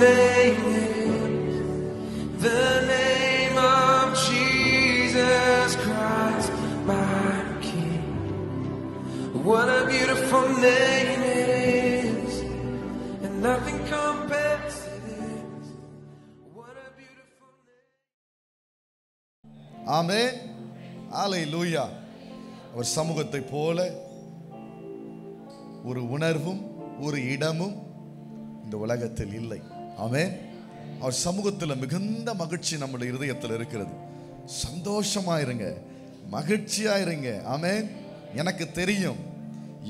name is the name of Jesus Christ, my King. What a beautiful name it is, and nothing compares to this. What a beautiful name. ஆமென். ஹalleluya. அவர் சமூகத்தை போல ஒரு உணர்வும் ஒரு இடமும் இந்த உலகத்தில் இல்லை. ஆமென். அவர் சமூகத்தில் மிகுந்த மகிழ்ச்சி நம்முடைய இதயத்தில் இருக்கிறது. சந்தோஷமா இருங்க, மகிழ்ச்சியா இருங்க. ஆமென். எனக்கு தெரியும்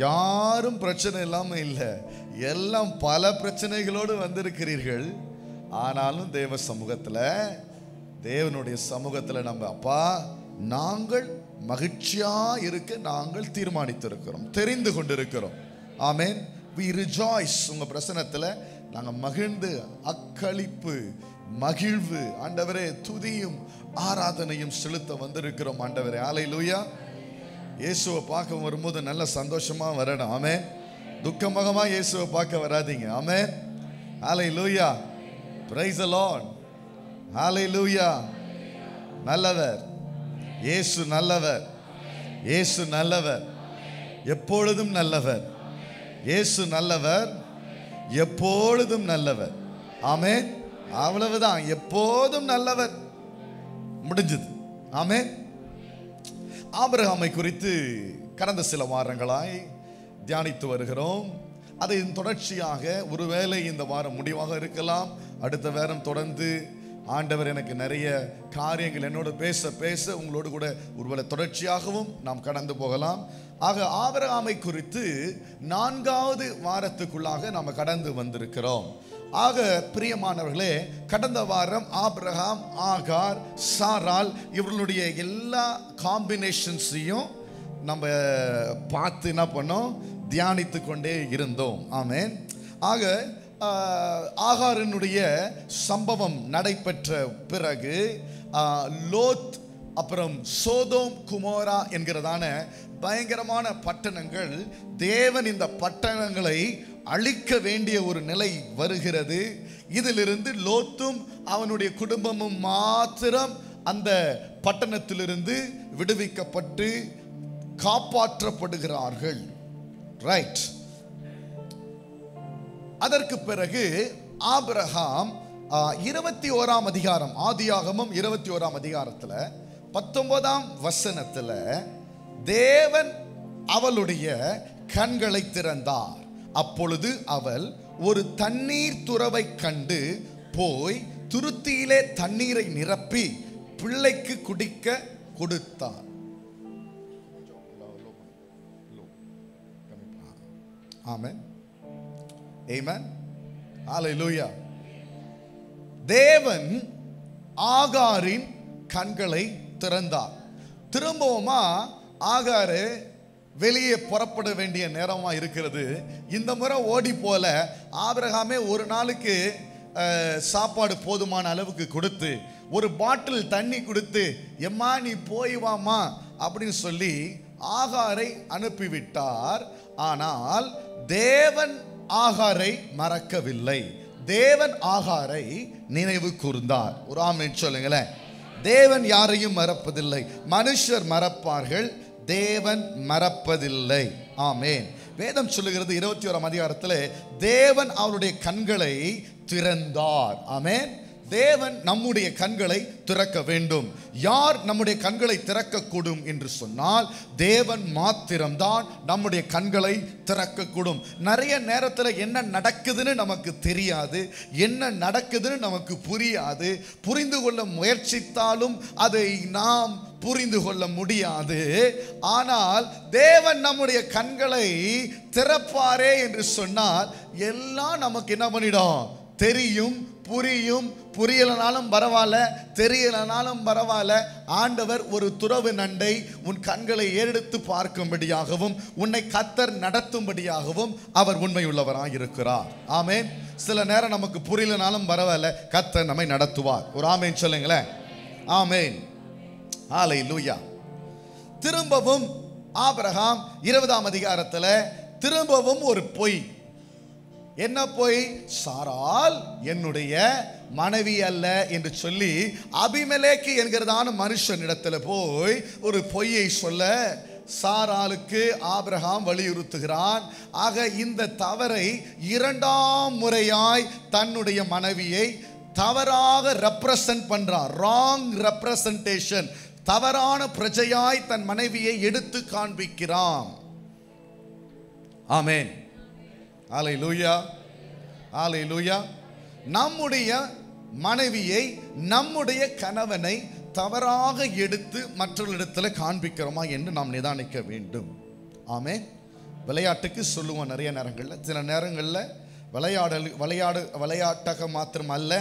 யாரும் பிரச்சனை இல்லாம இல்லை, எல்லாம் பல பிரச்சனைகளோடு வந்திருக்கிறீர்கள். ஆனாலும் தேவ சமூகத்தில், தேவனுடைய சமூகத்தில் நம்ம அப்பா நாங்கள் மகிழ்ச்சியா இருக்க நாங்கள் தீர்மானித்திருக்கிறோம், தெரிந்து கொண்டிருக்கிறோம். ஆமென். we rejoice. உங்க பிரசன்னத்தில் நாங்கள் மகிழ்ந்து அக்களிப்பு மகிழ்வு ஆண்டவரே துதியும் ஆராதனையும் செலுத்த வந்திருக்கிறோம் ஆண்டவரே. ஹalleluya. இயேசுவை பார்க்க வரும்போது நல்ல சந்தோஷமா வரணும். ஆமென். துக்கமுகமா இயேசுவை பார்க்க வராதீங்க. ஆமென். ஹalleluya. praise the Lord. ஹalleluya. நல்லவர் இயேசு, நல்லவர் இயேசு, நல்லவர் எப்பொழுதும் நல்லவர். இயேசு நல்லவர், எப்பொழுதும் நல்லவர். ஆமென். அவ்வளவுதான், எப்போதும் நல்லவர். முடிஞ்சது. ஆமென். ஆபிரகாமை குறித்து கடந்த சில வாரங்களாய் தியானித்து வருகிறோம். அதன் தொடர்ச்சியாக ஒருவேளை இந்த வாரம் முடிவாக இருக்கலாம், அடுத்த வாரம் தொடர்ந்து ஆண்டவர் எனக்கு நிறைய காரியங்கள் என்னோடு பேச பேச உங்களோடு கூட ஒருவேளை தொடர்ச்சியாகவும் நாம் கடந்து போகலாம். ஆக ஆபிரகாமை குறித்து 4வது வாரத்துக்குள்ளாக நாம் கடந்து வந்திருக்கிறோம். ஆக பிரியமானவர்களே, கடந்த வாரம் ஆபிரகாம், ஆகார், சாராள் இவர்களுடைய எல்லா காம்பினேஷன்ஸையும் நம்ம பார்த்து என்ன பண்ணோம், தியானித்து கொண்டே இருந்தோம். ஆமென். ஆக ஆகாரினுடைய சம்பவம் நடைபெற்ற பிறகு லோத், அப்புறம் சோதோம் குமோரா என்கிறதான பயங்கரமான பட்டணங்கள், தேவன் இந்த பட்டணங்களை அழிக்க வேண்டிய ஒரு நிலை வருகிறது. இதிலிருந்து லோத்தும் அவனுடைய குடும்பமும் மாத்திரம் அந்த பட்டணத்திலிருந்து விடுவிக்கப்பட்டு காப்பாற்றப்படுகிறார்கள். ரைட். அதற்கு பிறகு ஆபிரகாம் 21ஆம் அதிகாரம், ஆதியாகமம் 21ஆம் அதிகாரத்தில் 19ஆம் வசனத்தில் தேவன் அவளுடைய கண்களை திறந்தார். அப்பொழுது அவள் ஒரு தண்ணீர் துறவை கண்டு போய் துருத்தியிலே தண்ணீரை நிரப்பி பிள்ளைக்கு குடிக்க கொடுத்தார். ஆமென். ஆமென். ஹalleluya. தேவன் ஆகாரின் கண்களை திறந்தார். திரும்பவுமா ஆகாரு வெளியே புறப்பட வேண்டிய நேரமா இருக்கிறது. இந்த முறை ஓடி போல ஆபிரகாமே ஒரு நாளுக்கு சாப்பாடு போதுமான அளவுக்கு கொடுத்து, ஒரு பாட்டில் தண்ணி கொடுத்து, எம்மா நீ போய் வாமா அப்படின்னு சொல்லி ஆகாரை அனுப்பிவிட்டார். ஆனால் தேவன் ஆகாரை மறக்கவில்லை. தேவன் ஆகாரை நினைவு கூர்ந்தார். ஒரு ஆமென் சொல்லுங்களேன். தேவன் யாரையும் மறப்பதில்லை. மனுஷர் மறப்பார்கள், தேவன் மறப்பதில்லை. ஆமென். வேதம் சொல்லுகிறது 21ஆம் அதிகாரத்தில் தேவன் அவருடைய கண்களை திறந்தார். ஆமென். தேவன் நம்முடைய கண்களை திறக்க வேண்டும். யார் நம்முடைய கண்களை திறக்கக்கூடும் என்று சொன்னால் தேவன் மாத்திரம்தான் நம்முடைய கண்களை திறக்கக்கூடும். நிறைய நேரத்தில் என்ன நடக்குதுன்னு நமக்கு தெரியாது, என்ன நடக்குதுன்னு நமக்கு புரியாது. புரிந்து கொள்ள முயற்சித்தாலும் அதை நாம் புரிந்து கொள்ள முடியாது. ஆனால் தேவன் நம்முடைய கண்களை திறப்பாரே என்று சொன்னால் எல்லாம் நமக்கு என்ன பண்ணிடும், தெரியும், புரியும். புரியலனாலும் பரவாயில்ல, தெரியலனாலும் பரவாயில்ல. ஆண்டவர் ஒரு துறவு நண்டை உன் கண்களை ஏறெடுத்து பார்க்கும்படியாகவும் உன்னை கர்த்தர் நடத்தும்படியாகவும் அவர் உண்மையுள்ளவராக இருக்கிறார். ஆமென். சில நேரம் நமக்கு புரியலனாலும் பரவாயில்ல, கர்த்தர் நம்மை நடத்துவார். ஒரு ஆமென் சொல்லுங்களேன். ஆமென். ஹalleluya. திரும்பவும் ஆபிரகாம் 20ஆம் அதிகாரத்தில் திரும்பவும் ஒரு பொய். என்ன பொய்? சாராள் என்னுடைய மனைவி அல்ல என்று சொல்லி அபிமெலேக்கு என்கிறதான மனுஷனிடத்துல போய் ஒரு பொய்யை சொல்ல சாராளுக்கு ஆபிரகாம் வலியுறுத்துகிறான். ஆக இந்த தவறை இரண்டாம் முறையாய் தன்னுடைய மனைவியை தவறாக ரெப்ரசன்ட் பண்றான். ராங் ரெப்ரசன்டேஷன், தவறான பிரஜையாய் தன் மனைவியை எடுத்து காண்பிக்கிறான். ஆமென், ஹல்லேலூயா, ஹல்லேலூயா. நம்முடைய மனைவியை, நம்முடைய கணவனை தவறாக எடுத்து மற்றவர்களிடத்தில் காண்பிக்கிறோமா என்று நாம் நிதானிக்க வேண்டும். ஆமென். விளையாட்டுக்கு சொல்லுவோம் நிறைய நேரங்களில், சில நேரங்களில் விளையாட்டாக மாத்திரம் அல்ல,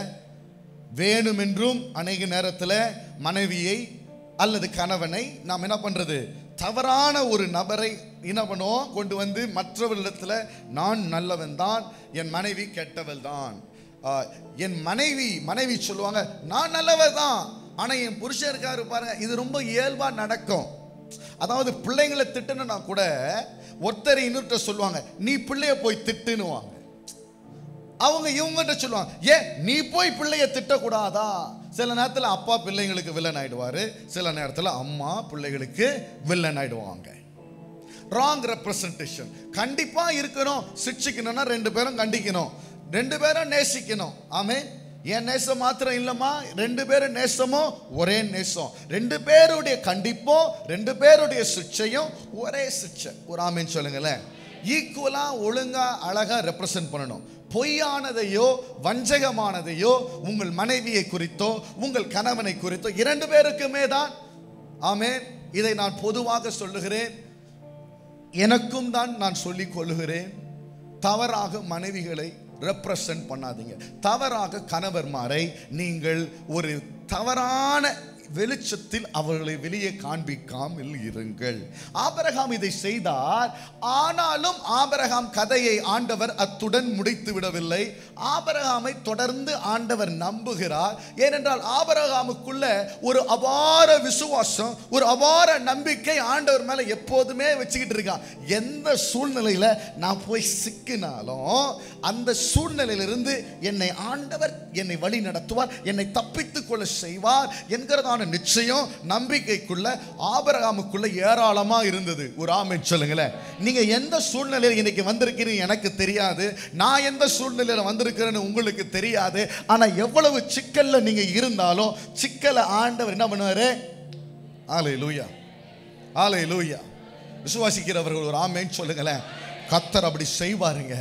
வேணுமென்றும் அநேக நேரத்தில் மனைவியை அல்லது கணவனை நாம் என்ன பண்றது, தவறான ஒரு நபரை என்ன பண்ணுவோம், கொண்டு வந்து மற்றவர்களிடத்தில் நான் நல்லவன் தான், என் மனைவி கெட்டவள் தான். என் மனைவி சொல்லுவாங்க நான் நல்லவள் தான், ஆனா என் புருஷன் இருக்காரு பாருங்க. இது ரொம்ப இயல்பா நடக்கும். அதாவது பிள்ளைங்களை திட்டுனா கூட ஒருத்தர் இன்னொருத்த சொல்லுவாங்க நீ பிள்ளைய போய் திட்டுனுவாங்க. அவங்க இவங்கிட்ட சொல்லுவாங்க ஏன் நீ போய் பிள்ளைய திட்டக்கூடாதா. சில நேரத்தில் அப்பா பிள்ளைங்களுக்கு வில்லன் ஆயிடுவாரு, சில நேரத்தில் அம்மா பிள்ளைகளுக்கு வில்லன் ஆயிடுவாங்க. ராங் ரெப்ரசன்டேஷன் கண்டிப்பா இருக்கணும். சிக்ஷிக்கணும்னா ரெண்டு பேரும் கண்டிக்கணும், ரெண்டு பேரும் நேசிக்கணும். ஆமென். என் நேசம் மாத்திரம் இல்லம்மா, ரெண்டு பேரும் நேசமும் ஒரே நேசம், ரெண்டு பேருடைய கண்டிப்பும் ரெண்டு பேருடைய சிக்ஷையும் ஒரே சிக்ஷை. ஒரு ஆமென் சொல்லுங்களேன். ஈக்குவலா ஒழுங்கா அழகா ரெப்ரசன்ட் பண்ணணும். பொய்யானதையோ வஞ்சகமானதையோ உங்கள் மனைவியை குறித்தோ உங்கள் கணவனை குறித்தோ இரண்டு பேருக்குமே தான். ஆமென். இதை நான் பொதுவாக சொல்லுகிறேன், எனக்கும் தான் நான் சொல்லிக் கொள்ளுகிறேன். தவறாக மனைவிகளை ரெப்ரசன்ட் பண்ணாதீங்க. தவறாக கணவர்மாரை நீங்கள் ஒரு தவறான வெளிச்சத்தில் அவர்களை வெளியே காண்பிக்காமல் இருங்கள். ஆபிரகாம் இதை செய்தார். ஆனாலும் ஆபிரகாம் கதையை ஆண்டவர் அத்துடன் முடித்து விடவில்லை. ஆபிரகாமை தொடர்ந்து ஆண்டவர் நம்புகிறார். ஏனென்றால் ஆபிரகாமுக்குள்ள ஒரு அபார விசுவாசம், ஒரு அபார நம்பிக்கை ஆண்டவர் மேல எப்போதுமே வச்சுக்கிட்டு இருக்கான். எந்த சூழ்நிலையில நான் போய் சிக்கினாலும் அந்த சூழ்நிலையிலிருந்து என்னை ஆண்டவர் என்னை வழி நடத்துவார், என்னை தப்பித்துக் கொள்ள செய்வார் என்கிறதான நிச்சயம் நம்பிக்கைக்குள்ள ஆபிரகாமுக்குள்ள ஏராளமா இருந்தது. ஒரு ஆமென் சொல்லுங்களேன். நீங்க எந்த சூழ்நிலையில் இன்னைக்கு வந்திருக்கிறீங்க எனக்கு தெரியாது, நான் எந்த சூழ்நிலையில வந்திருக்கிறேன்னு உங்களுக்கு தெரியாது. ஆனா எவ்வளவு சிக்கல்ல நீங்க இருந்தாலும் சிக்கலை ஆண்டவர் என்ன பண்ணுவாரு? ஹல்லேலூயா, ஹல்லேலூயா. விசுவாசிக்கிறவர்கள் ஒரு ஆமென் சொல்லுங்களேன். கர்த்தர் அப்படி செய்வாருங்க.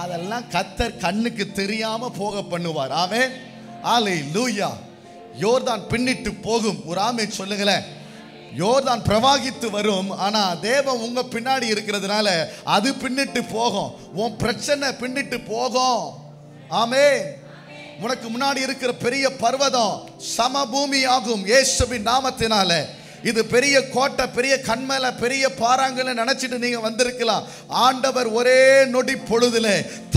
அதெல்லாம் கர்த்தர் கண்ணுக்கு தெரியாம போக பண்ணுவார். ஆமென், ஹல்லேலூயா. யோர்தான் பின்னிட்டு போகும். ஒரு ஆமென் சொல்லுங்களேன். யோர்தான் பிரவாகித்து வரும், ஆனா தேவன் உங்க பின்னாடி இருக்கிறதுனால அது பின்னிட்டு போகும். உன் பிரச்சனை பின்னிட்டு போகும். ஆமென். உனக்கு முன்னாடி இருக்கிற பெரிய பர்வதம் சமபூமி ஆகும் இயேசுவின் நாமத்தினால. இது பெரிய கோட்டை, பெரிய கண்மலை, பெரிய பாறாங்கன்னு நினைச்சிட்டு நீங்க வந்திருக்கலாம். ஆண்டவர் ஒரே நொடி பொழுதுல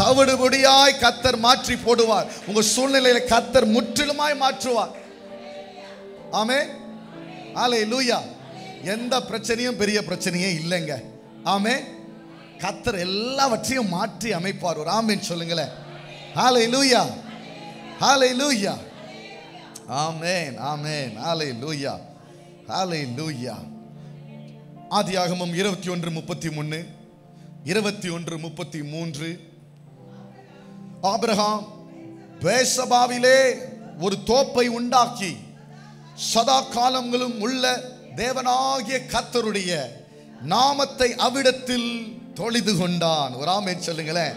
தவிடுபொடியாய் கர்த்தர் மாற்றி போடுவார். உங்க சூழ்நிலையில கர்த்தர் முற்றிலுமாய் மாற்றுவார். ஆமென், ஹல்லேலூயா. எந்த பிரச்சனையும் பெரிய பிரச்சனையே இல்லைங்க. ஆமென். கர்த்தர் எல்லாவற்றையும் மாற்றி அமைப்பார். ஒரு ஆமென் சொல்லுங்களேன். ஹல்லேலூயா, ஹல்லேலூயா. ஆமென், ஆமென், ஹல்லேலூயா, ஹல்லேலூயா. ஆதியாகமம் 21:33, 21:33. ஆபிரகாம் பேர்சபாவிலே ஒரு தோப்பை உண்டாக்கி சதா காலங்களும் உள்ள தேவனாகிய கர்த்தருடைய நாமத்தை அவ்விடத்தில் தொழுது கொண்டான். ஒரு ஆமென் சொல்லுங்களேன்.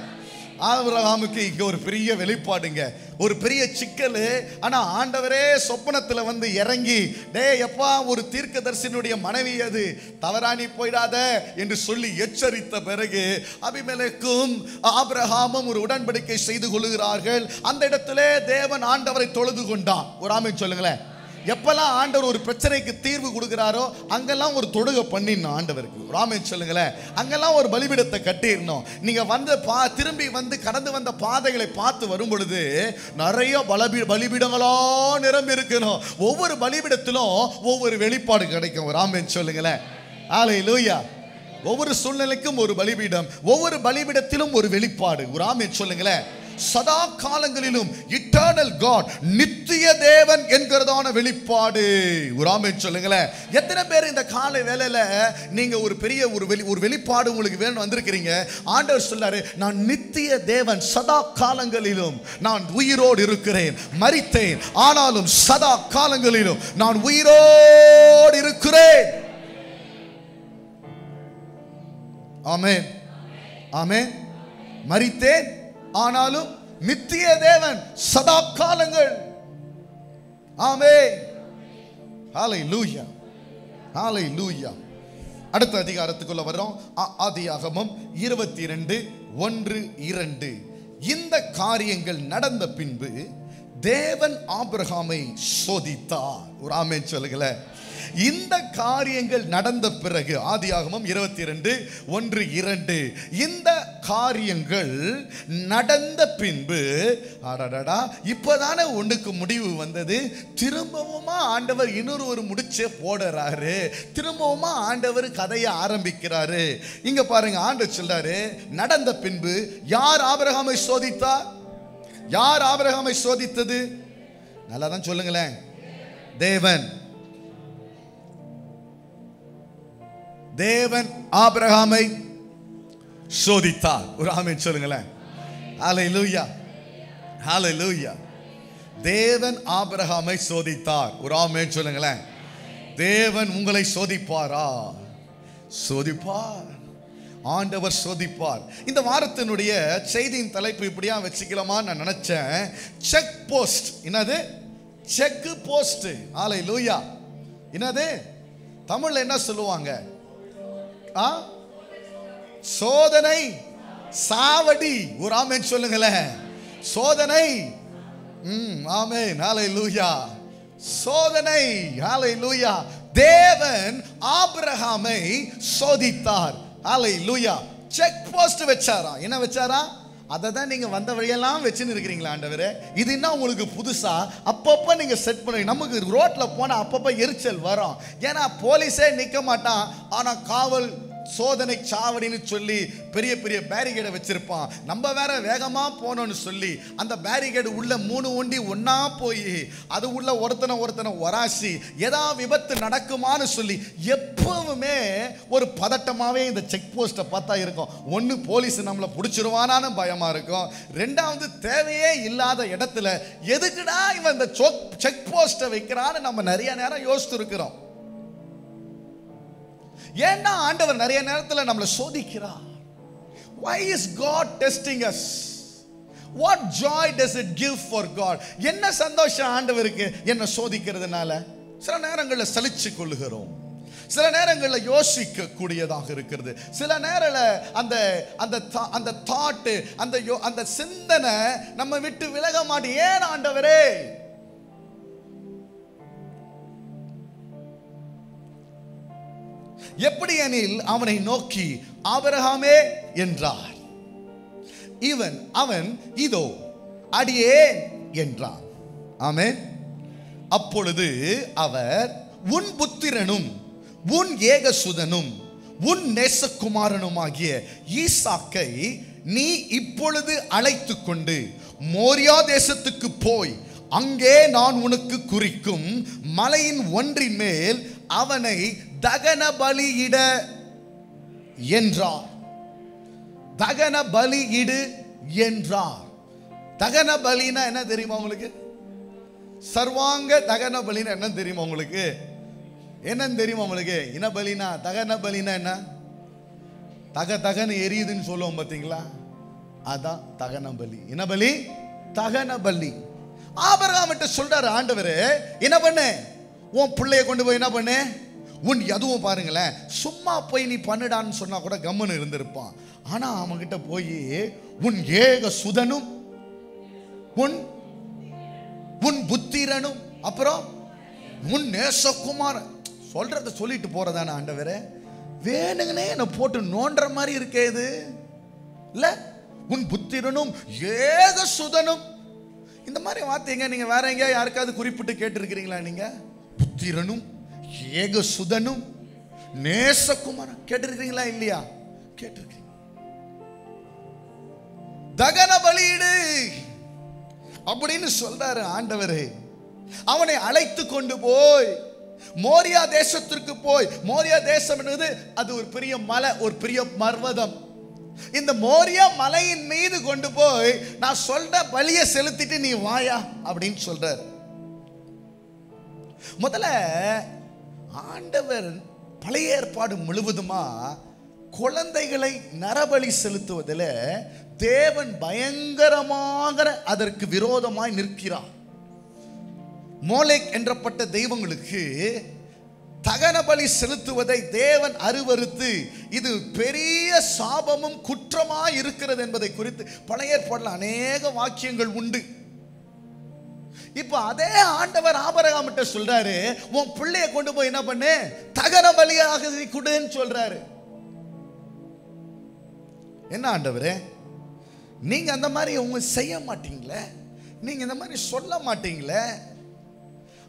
ஆபிரகாமுக்கு இங்க ஒரு பெரிய வெளிப்பாடுங்க, ஒரு பெரிய சிக்கல். ஆனா ஆண்டவரே சொப்பனத்துல வந்து இறங்கி டேய் எப்பா ஒரு தீர்க்கதரிசியினுடைய மனைவி அது, தவறானி போயிடாத என்று சொல்லி எச்சரித்த பிறகு அபிமெலேக்கும் ஆபிரகாமும் ஒரு உடன்படிக்கை செய்து கொள்கிறார்கள். அந்த இடத்திலே தேவன் ஆண்டவரை தொழுது கொண்டான். ஒரு ஆமென் சொல்லுங்களேன். எப்பெல்லாம் ஆண்டவர் ஒரு பிரச்சனைக்கு தீர்வு கொடுக்கிறாரோ அங்கெல்லாம் ஒரு தொடுகை பண்ணிடணும் ஆண்டவருக்கு. ஆமென் சொல்லுங்களேன். அங்கெல்லாம் ஒரு பலிபீடத்தை கட்டிடணும். நீங்க வந்து திரும்பி வந்து கடந்து வந்த பாதைகளை பார்த்து வரும் பொழுது நிறைய பலிபீடங்களா நிரம்பி இருக்கணும். ஒவ்வொரு பலிபீடத்திலும் ஒவ்வொரு வெளிப்பாடு கிடைக்கும். ஒரு ஆமென் சொல்லுங்களேன். ஹல்லேலூயா. ஒவ்வொரு சூழ்நிலைக்கும் ஒரு பலிபீடம், ஒவ்வொரு பலிபீடத்திலும் ஒரு வெளிப்பாடு. ஒரு ஆமென் சொல்லுங்களேன். சதா காலங்களிலும் இட்டர்னல் காட், நித்திய தேவன் என்கிறதான வெளிப்பாடு. ஒரு ஆமென் சொல்லுங்களேன். எத்தனை பேர் இந்த காலை வேளையில நீங்க ஒரு பெரிய ஒரு வெளிப்பாடு உங்களுக்கு வேணும் வந்திருக்கிறீங்க? ஆண்டவர் சொல்றாரு, நான் நித்திய தேவன், சதா காலங்களிலும் நான் உயிரோடு இருக்கிறேன். மரித்தேன், ஆனாலும் சதா காலங்களிலும் நான் உயிரோடு இருக்கிறேன். ஆமென், ஆமென். மரித்தேன், ஆனாலும் நித்திய தேவன், சதா காலங்கள். ஆமென். ஹல்லேலூயா, ஹல்லேலூயா. அடுத்த அதிகாரத்துக்குள்ள வர்றோம். ஆதியாகமம் 22:1-2. இந்த காரியங்கள் நடந்த பின்பு தேவன் ஆபிரகாமை சோதித்தார். ஒரு ஆமென் சொல்லுங்களேன். இந்த காரியங்கள் நடந்த பிறகு, ஆதியாகமம் 22:1-2, இந்த காரியங்கள் நடந்த பின்பு, அடடடா, இப்பதானே ஒண்ணுக்கு முடிவு வந்தது, திரும்பவுமா ஆண்டவர் இன்னொரு முடிச்சே போடுறாரு, திரும்பவுமா ஆண்டவர் கதையை ஆரம்பிக்கிறாரு. இங்க பாருங்க, ஆண்டவர் சொல்றாரு, நடந்த பின்பு யார் ஆபிரகாமை சோதித்தார்? யார் ஆபிரகாமை சோதித்தது? நல்லா தான் சொல்லுங்களேன். தேவன். தேவன் ஆபிரகாமை சோதித்தார். ஒரு ஆமென் சொல்லுங்களேன். ஹல்லேலூயா, ஹல்லேலூயா. தேவன் ஆபிரகாமை சோதித்தார். ஒரு ஆமென் சொல்லுங்களேன். தேவன் உங்களை சோதிப்பாரா? சோதிப்பார். ஆண்டவர் சோதிப்பார். இந்த வாரத்தினுடைய செய்தியின் தலைப்பு இப்படியா வச்சுக்கலாமா நான் நினைச்சேன். Check post. என்னது? Check post. ஹல்லேலூயா. என்னது தமிழ்ல என்ன சொல்லுவாங்க? சோதனை சாவடி. ஒரு ஆமென் சொல்லுங்களேன். சோதனை. ஆமென், ஹல்லேலூயா. சோதனை, ஹல்லேலூயா. தேவன் ஆபிரகாமை சோதித்தார். ஹல்லேலூயா. Check post வச்சாரா? என்ன வச்சாரா? அதை தான் நீங்க வந்த வழியெல்லாம் வச்சுன்னு இருக்கிறீங்களா ஆண்டவரே? இது என்ன உங்களுக்கு புதுசா? அப்பப்போ நீங்க செட் பண்ணுவீங்க. நமக்கு ரோட்ல போனா அப்பப்போ எரிச்சல் வரும். ஏன்னா போலீஸே நிக்க மாட்டான், ஆனா காவல் சோதனை சாவடின்னு சொல்லி பெரிய பெரிய பேரிகேடை வச்சிருப்பான். நம்ம வேற வேகமா போனோம்னு சொல்லி அந்த பேரிகேடு உள்ள 3 ஒண்டி ஒன்னா போய் அது உள்ள ஒருத்தனை ஒராசி ஏதா விபத்து நடக்குமான்னு சொல்லி எப்பவுமே ஒரு பதட்டமாவே இந்த செக் போஸ்ட்டை பார்த்தா இருக்கும். ஒன்று போலீஸ் நம்மளை பிடிச்சிருவானான்னு பயமா இருக்கும். ரெண்டாவது, தேவையே இல்லாத இடத்துல எதுக்குடா இவன் இந்த செக் போஸ்ட்டை வைக்கிறான்னு நம்ம நிறைய நேரம் யோசித்து இருக்கிறோம். ஏன்னா ஆண்டவர் நிறைய நேரத்தில் நம்மளை சோதிக்கிறார். Why is God testing us? What joy does it give for God? என்ன சந்தோஷம் ஆண்டவருக்கு என்ன சோதிக்கிறதுனால? சில நேரங்களில் சலிச்சு கொள்ளுகிறோம், சில நேரங்களில் யோசிக்க கூடியதாக இருக்கிறது, சில நேரங்களில் அந்த தாட்டு அந்த சிந்தனை நம்ம விட்டு விலக மாட்டேன். ஏன் ஆண்டவரே? எப்படி எனில் அவனை நோக்கி ஆபிரகாமே என்றார். அவன் இதோ அடியேன் என்றான். ஆமென். அப்பொழுது அவர், உன் புத்திரனும் உன் ஏகசுதனும் உன் நேசகுமாரனுமாகிய ஈசாக்கை நீ இப்பொழுது அழைத்து கொண்டு மோரியா தேசத்துக்கு போய் அங்கே நான் உனக்கு குறிக்கும் மலையின் ஒன்றின் மேல் அவனை தகன பலியிட என்றார். தகன பலியிடு என்றார். தகன பலினா என்ன தெரியுமா உங்களுக்கு? சர்வாங்க தகன பலினா என்ன தெரியுமா உங்களுக்கு? என்னன்னு தெரியுமா உங்களுக்கு? இன பலினா, தகன பலினா என்ன? தகன்னு எரியுதுன்னு சொல்லுவோம் பார்த்தீங்களா? அதான் தகன பலி. இன பலி, தகன பலி. ஆபிரகாம்கிட்ட சொல்றாரு ஆண்டவரே, என்ன பண்ணு, உன் பிள்ளைய கொண்டு போய் என்ன பண்ணு, உன் அதுவும் பாருங்களேன், சும்மா போய் நீ பண்ணுடான்னு சொன்னா கூட கம்முன்னு இருந்திருப்பான். ஆனா அவன்கிட்ட போய் உன் ஏக சுதனும் உன் புத்திரனும் அப்புறம் உன் நேசகுமாரன் சொல்றத சொல்லிட்டு போறதான ஆண்டவரே? வேணுங்கனே என்ன போட்டு நோன்ற மாதிரி இருக்கே இது இல்ல? உன் புத்திரனும் ஏக சுதனும், இந்த மாதிரி வார்த்தைங்க நீங்க வேற எங்க யாருக்காவது குறிப்பிட்டு கேட்டிருக்கிறீங்களா? நீங்க புத்திரனும் ஏக சுதனும் நேசகுமாரன். கேட்டிருக்கீங்களா இல்லையா? கேட்டிருக்கீங்க. தகன பலியிடு அப்படின்னு சொல்றாரு ஆண்டவரே. அவனை அழைத்து கொண்டு போய் மோரியா தேசத்திற்கு போய், மோரியா தேசம் என்பது அது ஒரு பெரிய மலை, ஒரு பெரிய பர்வதம். இந்த மோரியா மலையின் மீது கொண்டு போய் நான் சொல்ற பலியை செலுத்திட்டு நீ வாயா அப்படின்னு சொல்றார். முதல்ல ஆண்டவர் பழைய ஏற்பாடு முழுவதுமா குழந்தைகளை நரபலி செலுத்துவதில் தேவன் பயங்கரமாக அதற்கு விரோதமாய் நிற்கிறார். மோலேக் என்றப்பட்ட தெய்வங்களுக்கு தகன பலி செலுத்துவதை தேவன் அருவருத்து இது பெரிய சாபமும் குற்றமாய் இருக்கிறது என்பதை குறித்து பழைய ஏற்பாட்டில் அநேக வாக்கியங்கள் உண்டு. இப்ப அதே ஆண்டவர் ஆபிரகாமிட்ட சொல்றாரு, உன் பிள்ளைய கொண்டு போய் என்ன பண்ணு, தகன பலியாக கொடுன்னு சொல்றாரு. என்ன ஆண்டவரே, நீங்க அந்த மாதிரி உங்க செய்ய மாட்டீங்களே, நீங்க இந்த மாதிரி சொல்ல மாட்டீங்களே,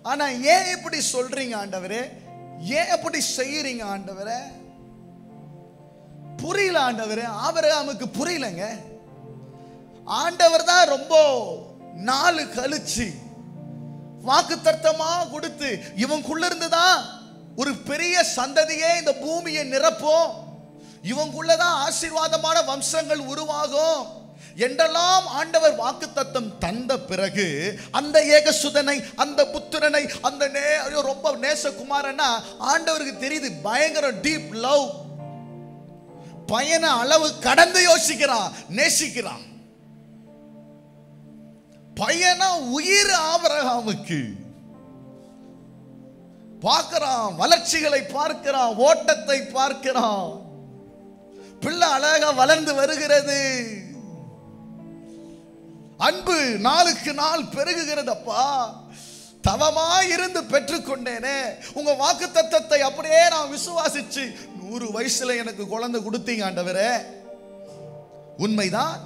ஆனா ஏன் இப்படி சொல்றீங்க ஆண்டவரே, ஏன் அப்படி செய்யறீங்க ஆண்டவரே? புரியல ஆண்டவரே. ஆபிரகாமுக்கு புரியலங்க. ஆண்டவர் தான் ரொம்ப நாலு கழிச்சு வாக்குத்தத்தமா கொடுத்து இவனுக்குள்ள இருந்துதான் ஒரு பெரிய சந்ததியே இந்த பூமியை நிரப்பும், இவனுக்குள்ளதான் ஆசீர்வாதமான வம்சங்கள் உருவாகும் என்றெல்லாம் ஆண்டவர் வாக்குத்தத்தம் தந்த பிறகு அந்த ஏகசுதனை, அந்த புத்திரனை, அந்த ரொம்ப நேசகுமாரனா ஆண்டவருக்கு தெரியுது பயங்கர டீப் லவ், பயண அளவு கடந்து யோசிக்கிறான், நேசிக்கிறான். பையனா உயிர் ஆபிரகாமுக்கு. பார்க்கிறான், வளர்ச்சிகளை பார்க்கிறான், ஓட்டத்தை பார்க்கிறான். பிள்ளை அழகா வளர்ந்து வருகிறது. அன்பு நாளுக்கு நாள் பெருகுகிறதப்பா. தவமாயிருந்து பெற்றுக்கொண்டேனே, உங்க வாக்கு தத்தத்தை அப்படியே நான் விசுவாசிச்சு 100 வயசுல எனக்கு குழந்தை கொடுத்தீங்க ஆண்டவரே. உண்மைதான்.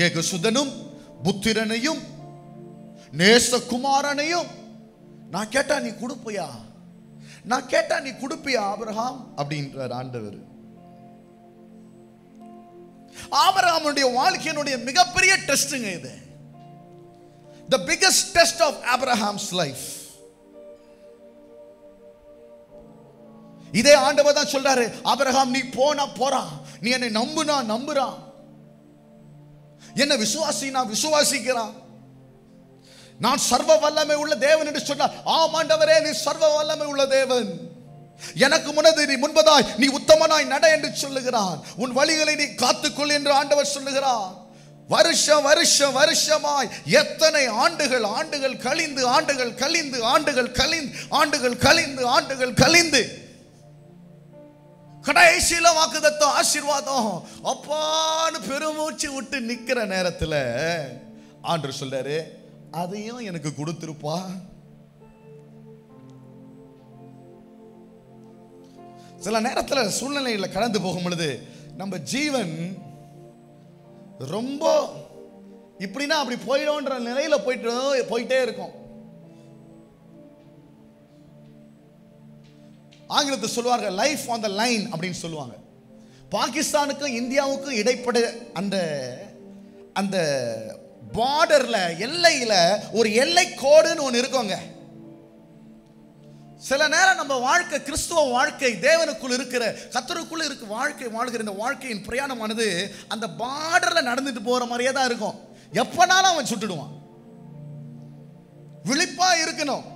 ஏகசுதனும் புத்திரனையும் நேசகுமாரனையும் நான் கேட்டா நீ கொடுப்பியா, நான் கேட்டா நீ கொடுப்பியா ஆபிரகாம் அப்படின்றார் ஆண்டவர். ஆபிரகாமுடைய வாழ்க்கையினுடைய மிகப்பெரிய டெஸ்ட்ங்க இது. The biggest test of Abraham's life. இதே ஆண்டவர் தான் சொல்றாரு, ஆபிரகாம் நீ போனா போறான், நீ என்னை நம்புனா நம்புறான், என்ன விசுவாசி நான் விசுவாசிக்கிறான், நான் சர்வ வல்லமை உள்ள தேவன் என்று சொன்னார். ஆம் ஆண்டவரே, நீ சர்வ வல்லமை உள்ள தேவன், எனக்கு முன்பதாய் நீ உத்தமனாய் நட என்று சொல்லுகிறான், உன் வழிகளை நீ காத்துக்கொள் என்று ஆண்டவர் சொல்லுகிறார். வருஷம் வருஷம் வருஷமாய் எத்தனை ஆண்டுகள் ஆண்டுகள் கழிந்து ஆண்டுகள் கழிந்து ஆண்டுகள் கழிந்து ஆண்டுகள் கழிந்து ஆண்டுகள் கழிந்து கடைசியில வாக்குத்தத்தம் ஆசீர்வாதம் அப்பான்னு பெருமூச்சு விட்டு நிக்கிற நேரத்தில் ஆண்டவர் சொல்றாரு, அதையும் எனக்கு கொடுத்திருப்பா. சில நேரத்தில் சூழ்நிலைகளை கடந்து போகும் பொழுது நம்ம ஜீவன் ரொம்ப இப்படின்னா அப்படி போயிடும்ன்ற நிலையில போயிட்டே இருக்கும். ஆங்கிலத்தை சொல்லுவார்கள் லைஃப் ஆன் த லைன் அப்படின்னு சொல்லுவாங்க. பாகிஸ்தானுக்கும் இந்தியாவுக்கும் இடைப்பட அந்த அந்த பார்டர்ல, எல்லையில ஒரு எல்லை கோடுன்னு ஒன்று இருக்குங்க. சில நேரம் நம்ம வாழ்க்கை, கிறிஸ்துவ வாழ்க்கை, தேவனுக்குள் இருக்கிற கர்த்தருக்குள்ள இருக்க வாழ்க்கை வாழ்கிற இந்த வாழ்க்கையின் பிரயாணமானது அந்த பார்டர்ல நடந்துட்டு போற மாதிரியே தான் இருக்கும். எப்பனாலும் அவன் சுட்டுடுவான். விழிப்பா இருக்கணும்.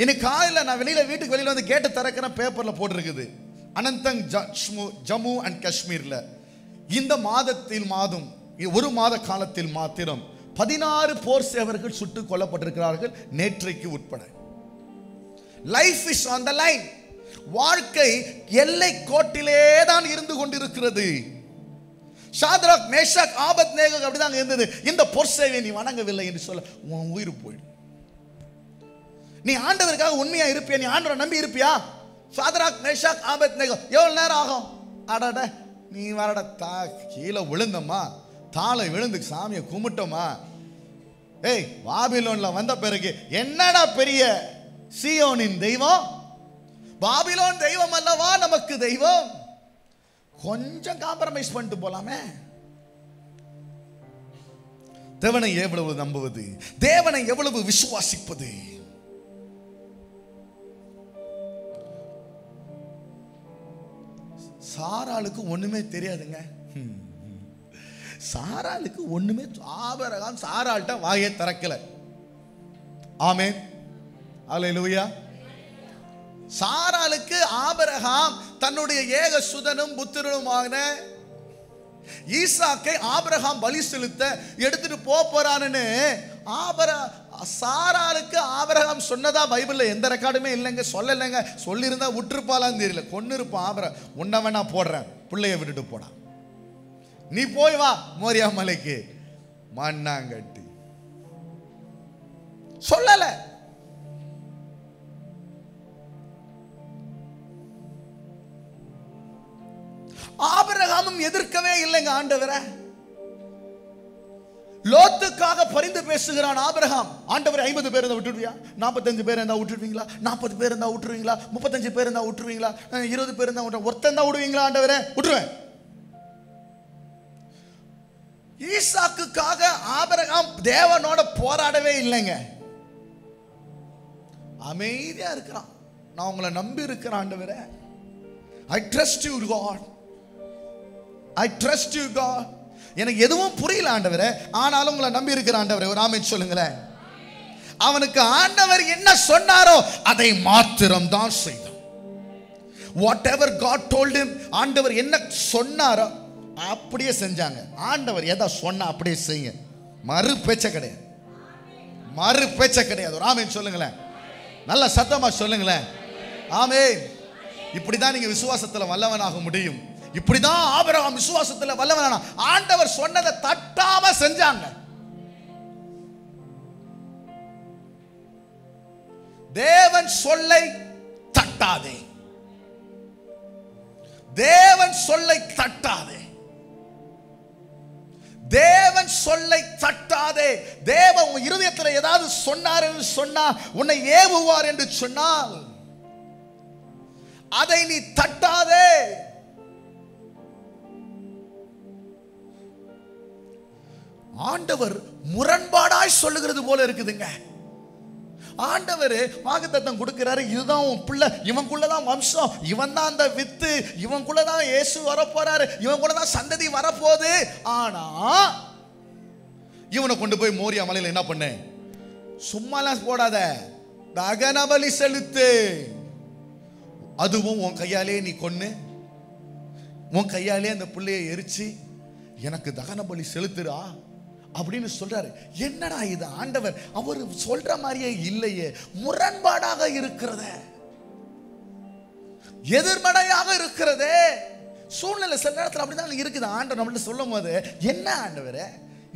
இன்னைக்கு காலையில் நான் வீட்டுக்கு வெளியில வந்து கேட்டு திறக்கிற பேப்பர்ல போட்டிருக்குது, அனந்தங் ஜம்மு அண்ட் காஷ்மீர்ல இந்த மாதம் ஒரு மாத காலத்தில் மாத்திரம் 16 போர் சேவர்கள் சுட்டுக் கொல்லப்பட்டிருக்கிறார்கள் நேற்றைக்கு உட்பட. Life is on the line. வாழ்க்கை எல்லை கோட்டிலே தான் இருந்து கொண்டிருக்கிறது. ஷாத்ராக், மேஷாக், ஆபத்நேகோ அப்படிதான் இருந்தது. இந்த பொற் சேவை நீ வணங்கவில்லை என்று சொல்ல உன் உயிர் போயிடும். நீ ஆண்டவருக்காக உண்மையா இருப்பியா? நீ ஆண்டவரை நம்பி இருப்பியா? ஷாத்ராக், மேஷாக், ஆபத்நேகோ எவ்வளவு நேரம் ஆகும்? அடட நீ வரட கீழே விழுந்தம்மா, தாளை விழுந்து சாமியை கும்பிட்டோமா, ஏய் பாபிலோன்ல வந்த பிறகு என்னடா பெரிய சீயோனின் தெய்வம், பாபிலோன் தெய்வம் அல்லவா நமக்கு தெய்வம். கொஞ்சம் காம்ப்ரமைஸ் பண்ணிட்டு போலாமே. தேவனை எவ்வளவு நம்புவது, தேவனை எவ்வளவு விசுவாசிப்பது. சாராளுக்கு ஒண்ணுமே தெரியாதுங்க. சாராளுக்கு ஒண்ணுமே, ஆபிரகாம் சாராள்கிட்ட வாயை திறக்கல. ஆமென், அல்லேலூயா. சாராளுக்கு ஆபிரகாம் தன்னுடைய ஏக சுதனும் புத்திரனுமான ஈசாக்கை ஆபிரகாம் பலி செலுத்த எடுத்துட்டு போறான்னு சாராளுக்கு ஆபிரகாம் சொன்னதா பைபிள்ல எந்த ரெக்கார்டுமே இல்லைங்க, சொல்லலைங்க. சொல்லியிருந்தா விட்டுருப்பாலான்னு தெரியல, கொன்னு இருப்பான். ஆபிரகாம் உன்ன வேணா போடுறேன், பிள்ளைய விட்டுட்டு போடா, நீ போய் வா மோரியா மலைக்கு. மண்ணாங்கட்டி சொல்லல. ஆபிரகாமும் எதிர்க்கவே இல்லைங்க ஆண்டவரை. லோத்துக்காக பரிந்து பேசுகிறான் ஆபிரகாம். ஆண்டவரை 50 பேர் இருந்தா விட்டுருவியா, 45 பேர் இருந்தா விட்டுருவீங்களா, 40 பேர் இருந்தா விட்டுருவீங்களா, 35 பேர் இருந்தா விட்டுருவீங்களா, 20 பேர் இருந்தா விட்டுருவீங்களா, ஒருத்தன் தான் விடுவீங்களா ஆண்டவரை? விட்டுருவேன். ஈசாக்குக்காக ஆபிரகாம் தேவனோட போராடவே இல்லைங்க. அமைதியா இருக்கிறான். நான் உங்களை நம்பி இருக்கிறேன் ஆண்டவரே. I trust you God. I trust you God. எனக்கு எதுவும் புரியல ஆண்டவரே, ஆனாலும் உங்களை நம்பி இருக்கிற ஆண்டவரே. ஒரு ஆமென் சொல்லுங்களேன். அவனுக்கு ஆண்டவர் என்ன சொன்னாரோ அதை மாத்திரம் தான் செய்தான். Whatever God told him, ஆண்டவர் என்ன சொன்னாரோ அப்படியே செஞ்சாங்க. ஆண்டவர் எதை சொன்னா அப்படியே செய்யுங்க. மறு பேச்ச கிடையாது, மறு பேச்ச கிடையாது. ஒரு ஆமென் சொல்லுங்களேன், நல்ல சத்தமா சொல்லுங்களேன். ஆமென். இப்படிதான் நீங்க விசுவாசத்துல வல்லவனாக முடியும். இப்படிதான் ஆபிரகாம் விசுவாசத்துல வல்லவனான. ஆண்டவர் சொன்னதை தட்டாம செஞ்சாங்க. தேவன் சொல்லை தட்டாதே, தேவன் சொல்லை தட்டாதே, தேவன் சொல்லை தட்டாதே. தேவன் உன் இருதயத்தில் ஏதாவது சொன்னார் என்று சொன்னா, உன்னை ஏவுவார் என்று சொன்னால் அதை நீ தட்டாதே. ஆண்டவர் முரண்பாடாய் சொல்லுகிறது போல இருக்குதுங்க. ஆண்டவர் வாக்குத்தத்தம் கொடுக்கிறாரு, இதுதான் உன் பிள்ளை, இவனுக்குள்ளதான் வம்சம், இவன் தான் அந்த வித்து, இவனுக்குள்ளதான் இயேசு வரப்போறாரு, இவனுக்குள்ளதான் சந்ததி வரப்போகுது. ஆனா இவனை கொண்டு போய் மோரியா மலையில என்ன பண்ண? சும்மாலாம் போடாத, தகன பலி செலுத்து. அதுவும் உன் கையாலே நீ கொன்னு, உன் கையாலே அந்த பிள்ளையை எரிச்சு எனக்கு தகன பலி செலுத்துறா அப்படின்னு சொல்றாரு. என்னடா இது ஆண்டவர், அவர் சொல்ற மாதிரியே இல்லையே, முரண்பாடாக இருக்கிறத, எதிர்மறையாக இருக்கிறதே. சூழ்நிலை சில நேரத்தில் அப்படிதான் இருக்குது. ஆண்டவர் நம்மள்ட்ட சொல்லும் போது, என்ன ஆண்டவரே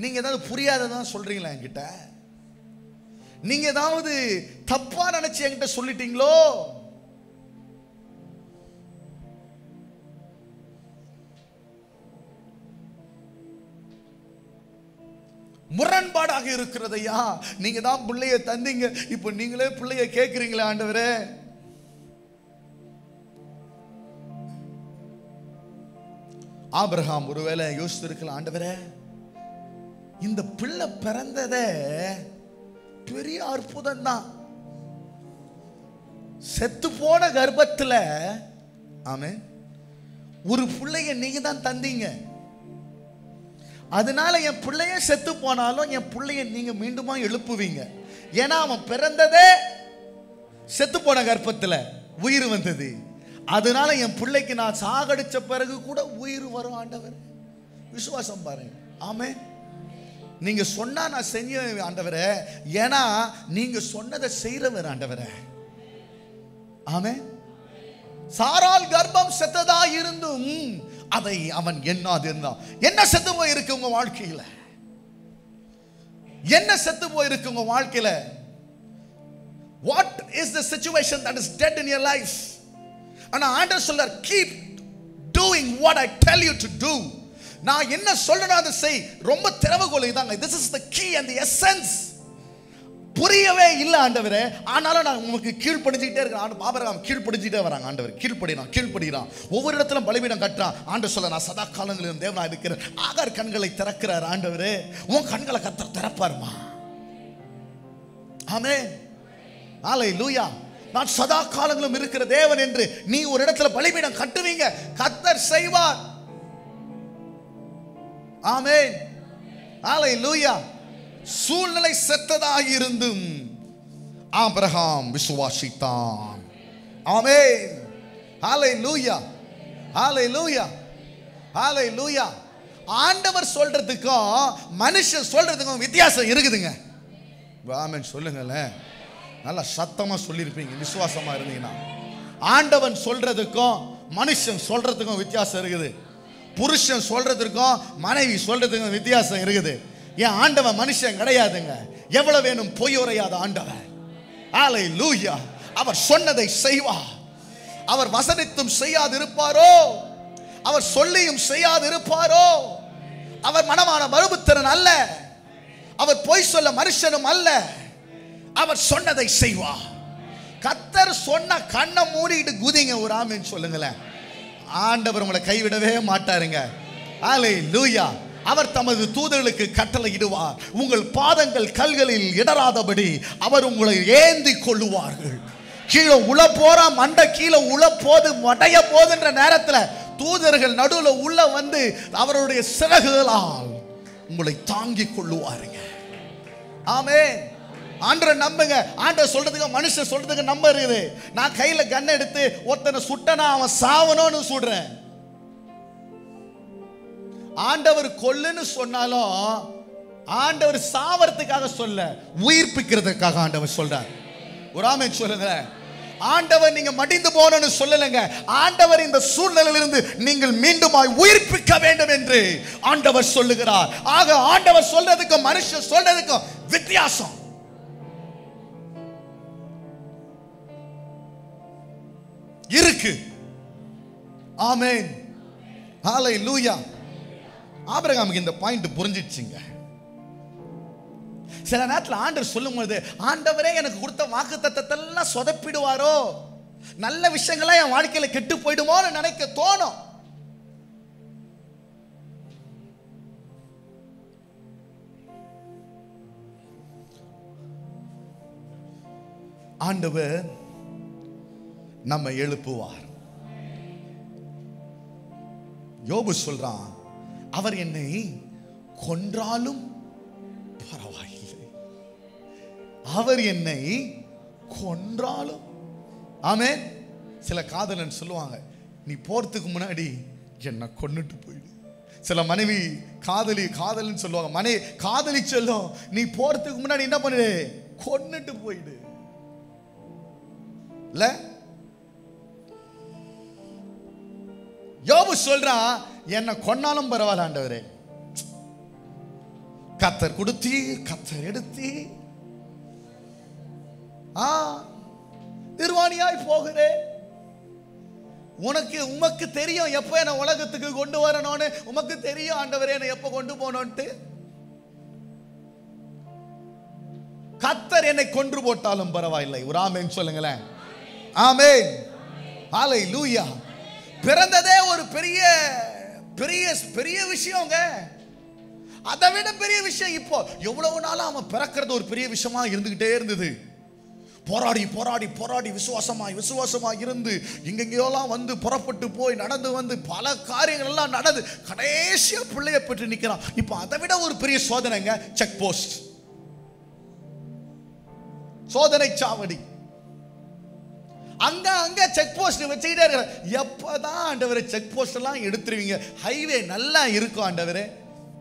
நீங்க ஏதாவது புரியாததான் சொல்றீங்களா என்கிட்ட, நீங்க ஏதாவது தப்பா நினைச்சு என்கிட்ட சொல்லிட்டீங்களோ? முரண்பாடாக இருக்கிறதையா? நீங்க தான் பிள்ளைய தந்தீங்க, இப்ப நீங்களே பிள்ளைய கேட்கிறீங்களா ஆண்டவரே? ஆபிரகாம் ஒருவேளை யோசித்திருக்கலாம், ஆண்டவரே இந்த பிள்ளை பிறந்ததே பெரிய அற்புதம் தான், செத்து போன கர்ப்பத்துல ஆமென் ஒரு பிள்ளைய நீங்க தான் தந்தீங்க, அதனால என் பிள்ளைய செத்து போனாலும் என் பிள்ளைய நீங்க மீண்டுமா எழுப்புவீங்க. ஏன்னா அவன் பிறந்ததே செத்து போன கர்ப்பத்துல உயிர் வந்தது, அதனால என் பிள்ளைக்கு நான் சாகடிச்ச பிறகு கூட உயிர் வரும் ஆண்டவர். விசுவாசம் பாருங்க. ஆமென். நீங்க சொன்னா நான் செஞ்ச ஆண்டவரே, ஏன்னா நீங்க சொன்னதை செய்றவர் ஆண்டவரே. ஆமென். சாராள் கர்ப்பம் செத்ததா இருந்தும் அதை அவன் எண்ணாது இருந்தான். என்ன செத்து போய் இருக்கு உங்க வாழ்க்கையில? என்ன செத்து போய் இருக்கு உங்க வாழ்க்கையில? What is the situation that is dead in your life? ஆனா ஆண்டவர் சொல்றார், keep doing what I tell you to do. நான் என்ன சொல்றேனோ அதை செய். ரொம்ப திறவுகோல் இதாங்க. This is the key and the essence. புரியவே இல்லை ஆண்டவரே, ஆனாலும் நான் உமக்கு கீழ்ப்படிஞ்சுக்கிட்டே இருக்கேன். ஆபிரகாம் கீழ்ப்படிஞ்சுட்டே வராங்க. ஆண்டவர் கீழ்ப்படிறான். ஒவ்வொரு இடத்துல பலிபீடம் கட்டுறான். ஆண்டவர் சொல்ல, நான் சதா காலங்களிலும் தேவனா இருக்கிறேன். ஆகார் கண்களை திறக்கிறார். ஆண்டவரே, உன் கண்களை கர்த்தர் திறப்பாருமா. ஆமென், ஹல்லேலூயா. நான் சதா காலங்களும் இருக்கிற தேவன் என்று நீ ஒரு இடத்துல பலிபீடம் கட்டுவீங்க, கர்த்தர் செய்வார். ஆமென், ஹல்லேலூயா. சூழ்நிலை செத்ததாக இருந்தும் ஆபிரகாம் விசுவாசித்தான். ஆமென், ஹல்லேலூயா, ஹல்லேலூயா, ஹல்லேலூயா. ஆண்டவர் சொல்றதுக்கும் மனுஷன் சொல்றதுக்கும் வித்தியாசம் இருக்குதுங்க. ஆமென் சொல்லுங்களேன். நல்லா சத்தமா சொல்லியிருப்பீங்க விசுவாசமா இருந்தீங்கன்னா. ஆண்டவன் சொல்றதுக்கும் மனுஷன் சொல்றதுக்கும் வித்தியாசம் இருக்குது. புருஷன் சொல்றதுக்கும் மனைவி சொல்றதுக்கும் வித்தியாசம் இருக்குது. ஏன் ஆண்டவன் மனுஷன் கிடையாதுங்க. எவ்வளவு வேணும் பொய் உரையாத ஆண்டவர். ஹல்லேலூயா. அவர் சொன்னதை செய்வார். அவர் வசனித்தும் செய்யாது இருப்பாரோ, அவர் சொல்லியும் செய்யாது இருப்பாரோ. அவர் மனமான மறுபுத்திரன் அல்ல. அவர் பொய் சொல்ல மனுஷனும் அல்ல. அவர் சொன்னதை செய்வார். கர்த்தர் சொன்ன கண்ணை மூடிட்டு குதிங்க. ஒரு ஆமென் சொல்லுங்களேன். ஆண்டவர் உங்களை கைவிடவே மாட்டாருங்க. ஹல்லேலூயா. அவர் தமது தூதர்களுக்கு கட்டளையிடுவார். உங்கள் பாதங்கள் கல்களில் இடராதபடி அவர் உங்களை ஏந்தி கொள்ளுவார்கள். கீழே உள்ள போற மண்டை கீழே உள்ள போது மடைய போதுன்ற நேரத்தில் தூதர்கள் நடுவில் உள்ள வந்து அவருடைய சிறகுகளால் உங்களை தாங்கிக் கொள்ளுவாருங்க. ஆமென். ஆண்டவரை நம்புங்க. ஆண்டவர் சொல்றதுக்கு மனுஷன் சொல்றதுக்கு நம்ப இருக்குது. நான் கையில கன் எடுத்து ஒருத்தனை சுட்டனா அவன் சாவணும்னு சுடுறேன். ஆண்டவர் கொல்லுன்னு சொன்னாலும் ஆண்டவர் சாவறதுக்காக சொல்ல, உயிர்ப்பிக்கிறதுக்காக ஆண்டவர் சொல்றார். ஒரு ஆமென் சொல்லுங்க. ஆண்டவர் நீங்க மடிந்து போனன்னு சொல்லலங்க. ஆண்டவர் இந்த சூழ்நிலையிலிருந்து நீங்கள் மீண்டுமாய் உயிர்ப்பிக்க வேண்டும் என்று ஆண்டவர் சொல்லுகிறார். ஆக ஆண்டவர் சொல்றதுக்கும் மனுஷன் சொல்றதுக்கும் வித்தியாசம் இருக்கு. ஆமென், ஹல்லேலூயா. ஆபிரகாமுக்கு இந்த பாயிண்ட் புரிஞ்சிடுச்சுங்க. சில நேரத்தில் ஆண்டவர் சொல்லும்போது, ஆண்டவரே எனக்கு கொடுத்த வாக்குத்தத்தத்தை எல்லாம் சொதப்பிடுவாரோ, நல்ல விஷயங்களா என் வாழ்க்கையில கெட்டு போயிடுமோன்னு நினைக்க தோணும். ஆண்டவர் நம்ம எழுப்புவார். யோபு சொல்றான், அவர் என்னை கொன்றாலும் பரவாயில்லை, அவர் என்னை கொன்றாலும். ஆமென். சில காதலன் சொல்லுவாங்க, நீ போறதுக்கு முன்னாடி என்னை கொன்னுட்டு போயிடு. சில மனைவி காதலின்னு சொல்லுவாங்க, மனைவி காதலி சொல்லும், நீ போறதுக்கு முன்னாடி என்ன பண்ணு, கொன்னுட்டு போயிடு. இல்ல யோபு சொல்றான், என்னை கொன்னாலும் பரவாயில்ல ஆண்டவரே, கத்தர் கொடுத்தி கத்தர் எடுத்தி நிர்வாணியாய் போகிறேன். உமக்கு தெரியும் எப்ப என்ன உலகத்துக்கு கொண்டு வரணும்னு. உமக்கு தெரியும் ஆண்டவரே என்னை எப்ப கொண்டு போனோன்ட்டு. கத்தர் என்னை கொன்று போட்டாலும் பரவாயில்லை. ஒரு ஆமென் சொல்லுங்களேன். ஆமென், ஹல்லேலூயா. பிறந்ததே ஒரு பெரிய பெரிய பெரிய விஷயங்க. அதை விட பெரிய விஷயம் இப்போ எவ்வளவு நாளா அவன் பிறக்கிறது ஒரு பெரிய விஷயமா இருந்துகிட்டே இருந்தது. போராடி போராடி போராடி விசுவாசமாய் இருந்து எங்கெங்கயோலாம் வந்து புறப்பட்டு போய் நடந்து வந்து பல காரியங்கள் எல்லாம் நடந்து கடைசியா பிள்ளைய பெற்று நிற்கிறான். இப்போ அதை விட ஒரு பெரிய சோதனைங்க, செக் போஸ்ட், சோதனை சாவடி. அங்க செக் போஸ்ட் வச்சுக்கிட்டே இருக்கிற. எப்பதான் ஆண்டவரே செக் போஸ்ட் எல்லாம் எடுத்துருவீங்க? ஹைவே நல்லா இருக்கும் ஆண்டவரே,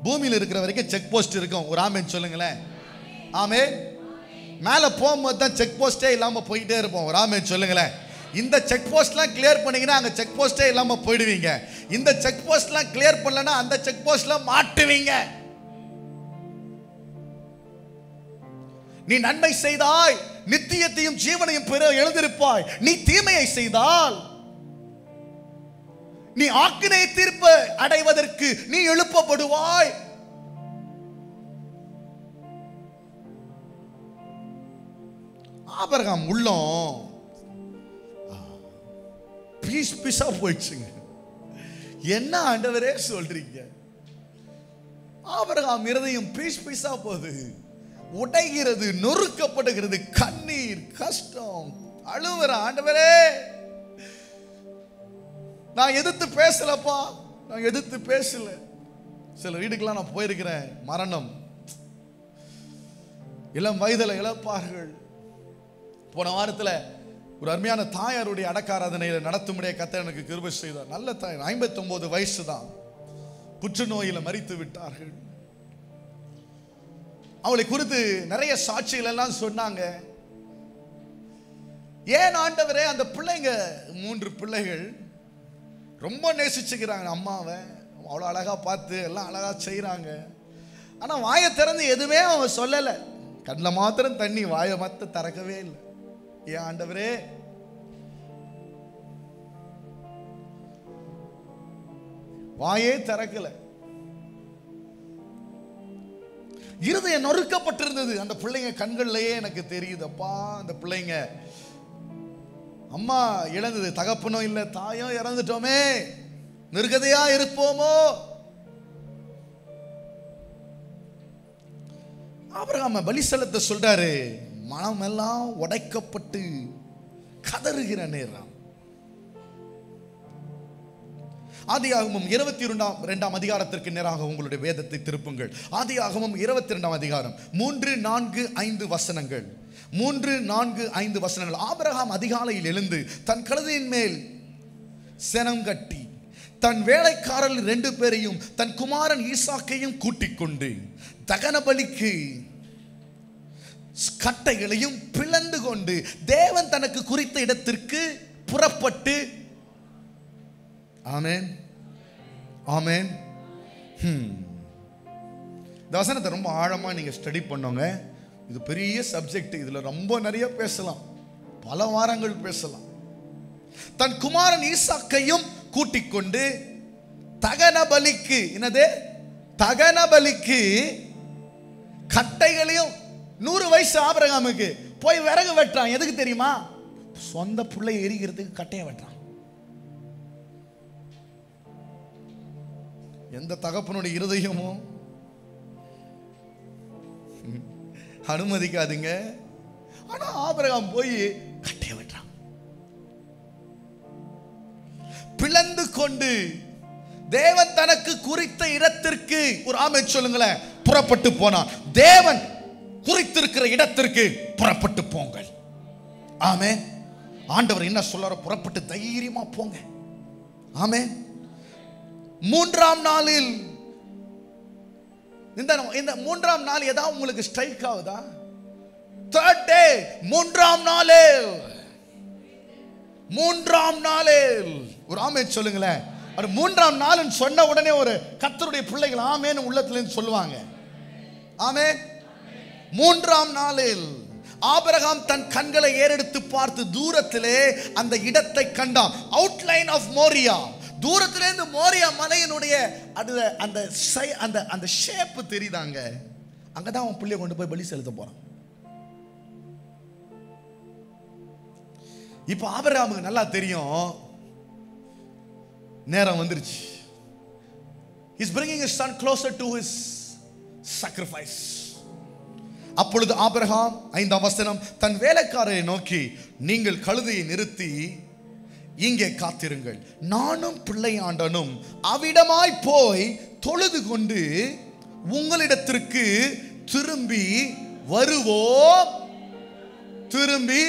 பூமியில் இருக்கிற வரைக்கும் செக் போஸ்ட் இருக்கும். ஒரு ஆமென் சொல்லுங்களேன். ஆமென். மேலே போகும்போது தான் செக் போஸ்டே இல்லாமல் போயிட்டே இருப்போம். ஒரு ஆமென் சொல்லுங்களேன். இந்த செக் போஸ்ட்லாம் கிளியர் பண்ணீங்கன்னா அங்கே செக் போஸ்டே இல்லாமல் போயிடுவீங்க. இந்த செக் போஸ்ட்லாம் கிளியர் பண்ணலன்னா அந்த செக் போஸ்ட்லாம் மாட்டுவீங்க. நீ நன்மை செய்தாய் நித்தியத்தையும் ஜீவனையும் பெற எழுந்திருப்பாய். நீ தீமையை செய்தால் நீ ஆக்கினை தீர்ப்பு அடைவதற்கு நீ எழுப்பப்படுவாய். ஆபிரகாம் உள்ளம் பீஸ் பீஸா போயிடுச்சுங்க. என்ன ஆண்டவரே சொல்றீங்க? ஆபிரகாம் இருதயம் பீஸ் பீஸா போகுது, உடைகிறது, நொறுக்கப்படுகிறது, கண்ணீர், கஷ்டம், அழுவுற. ஆண்டவரே நான் எதிர்த்து பேசலப்பா, நான் எதிர்த்து பேசல. சில வீடுக்கெல்லாம் நான் போயிருக்கிறேன், மரணம், இளம் வயதில் இழப்பார்கள். போன வாரத்தில் ஒரு அருமையான தாயாருடைய அடக்காராதனையில நடத்தும்படியே கர்த்தர் எனக்கு கிருபை செய்தார். நல்ல தாய், 59 வயசு தான், புற்றுநோயில் மரித்து விட்டார்கள். அவளை குறித்து நிறைய சாட்சிகள் எல்லாம் சொன்னாங்க. ஏன் ஆண்டவரே, அந்த பிள்ளைங்க 3 பிள்ளைகள் ரொம்ப நேசிச்சுக்கிறாங்க அம்மாவை, அவ்வளோ அழகா பார்த்து எல்லாம் அழகா செய்கிறாங்க. ஆனால் வாயை திறந்து எதுவுமே அவங்க சொல்லலை. கண்ணில் மாத்திரம் தண்ணி, வாயை மாத்திரம் திறக்கவே இல்லை. ஏன் ஆண்டவரே? வாயே திறக்கல. இருதயம் நொறுக்கப்பட்டிருந்தது அந்த பிள்ளைங்க கண்கள்லயே எனக்கு தெரியுதப்பா. அந்த பிள்ளைங்க அம்மா இழந்தது, தகப்பனும் இல்லை, தாயும் இறந்துட்டோமே, நிர்கதையா இருப்போமோ. ஆபிரகாம் பலி செலுத்த சொல்றாரு, மனமெல்லாம் உடைக்கப்பட்டு கதறுகிற நேரம். ஆதியாகமம் 22ஆம் அதிகாரத்திற்கு நேராக உங்களுடைய வேதத்தை திருப்புங்கள். ஆதியாகமம் 22ஆம் அதிகாரம் 3, 4, 5 வசனங்கள். 3, 4, 5 வசனங்கள். ஆபிரகாம் அதிகாலையில் எழுந்து தன் கழுதையின் மேல் செனம் கட்டி தன் வேலைக்காரர்கள் 2 பேரையும் தன் குமாரன் ஈசாக்கையும் கூட்டிக் கொண்டு தகன பலிக்கு கட்டைகளையும் பிளந்து கொண்டு தேவன் தனக்கு குறித்த இடத்திற்கு புறப்பட்டு. ஆமென், ஆமென். இந்த வசனத்தை ரொம்ப ஆழமா நீங்க ஸ்டடி பண்ணுங்க. இது பெரிய சப்ஜெக்ட், இதுல ரொம்ப நிறைய பேசலாம், பல வாரங்கள் பேசலாம். தன் குமாரன் ஈசாக்கையும் கூட்டிக் கொண்டு தகன பலிக்கு, என்னது தகன பலிக்கு கட்டைகளையும். 100 வயசு ஆபிரகாமுக்கு போய் விறகு வெட்டான். எதுக்கு தெரியுமா? சொந்த பிள்ளை எரிக்கிறதுக்கு கட்டையை வெட்டான். எந்த தகப்பனுடைய இருதயமும் அனுமதிக்காதுங்க. ஆனா ஆபிரகாம் போய் கட்டையை வெட்டான், பிளந்து கொண்டு தேவன் தனக்கு குறித்த இடத்திற்கு, ஒரு ஆமென் சொல்லுங்களேன், புறப்பட்டு போனான். தேவன் குறித்திருக்கிற இடத்திற்கு புறப்பட்டு போங்கள். ஆமென். ஆண்டவர் என்ன சொல்றாரோ புறப்பட்டு தைரியமா போங்க. ஆமென். 3ஆம் நாளில், இந்த 3ஆம் நாள் ஏதாவது உங்களுக்கு ஸ்ட்ரைக் ஆகுதா? 3rd day, 3ஆம் நாளில், 3ஆம் நாளில் ஒரு ஆமென் சொல்லுங்களேன். அது 3ஆம் நாள்னு சொன்ன உடனே ஒரு கர்த்தருடைய பிள்ளைகள் ஆமென் உள்ளத்துல இருந்து சொல்லுவாங்க. ஆமென். 3ஆம் நாளில் ஆபிரகாம் தன் கண்களை ஏறெடுத்து பார்த்து தூரத்திலே அந்த இடத்தை கண்டான். Outline of Moriah. தூரத்திலிருந்து மோரியா மலையினுடைய அந்த ஷேப் தெரியுதாங்க. அங்கதான் அவன் பிள்ளைய கொண்டு போய் பலி செலுத்த போறான். இப்ப ஆபிரகாமுக்கு நல்லா தெரியும், நேரம் வந்துருச்சு. He's bringing his son closer to his sacrifice. அப்பொழுது ஆபிரகாம் 5ஆம் வசனம் தன் வேலைக்காரரை நோக்கி, நீங்கள் கழுதையை நிறுத்தி இங்கே காத்திருங்கள், நானும் பிள்ளையாண்டனும் அவ்விடமாய் போய் தொழுது கொண்டு உங்களிடத்திற்கு திரும்பி வருவோம். திரும்பி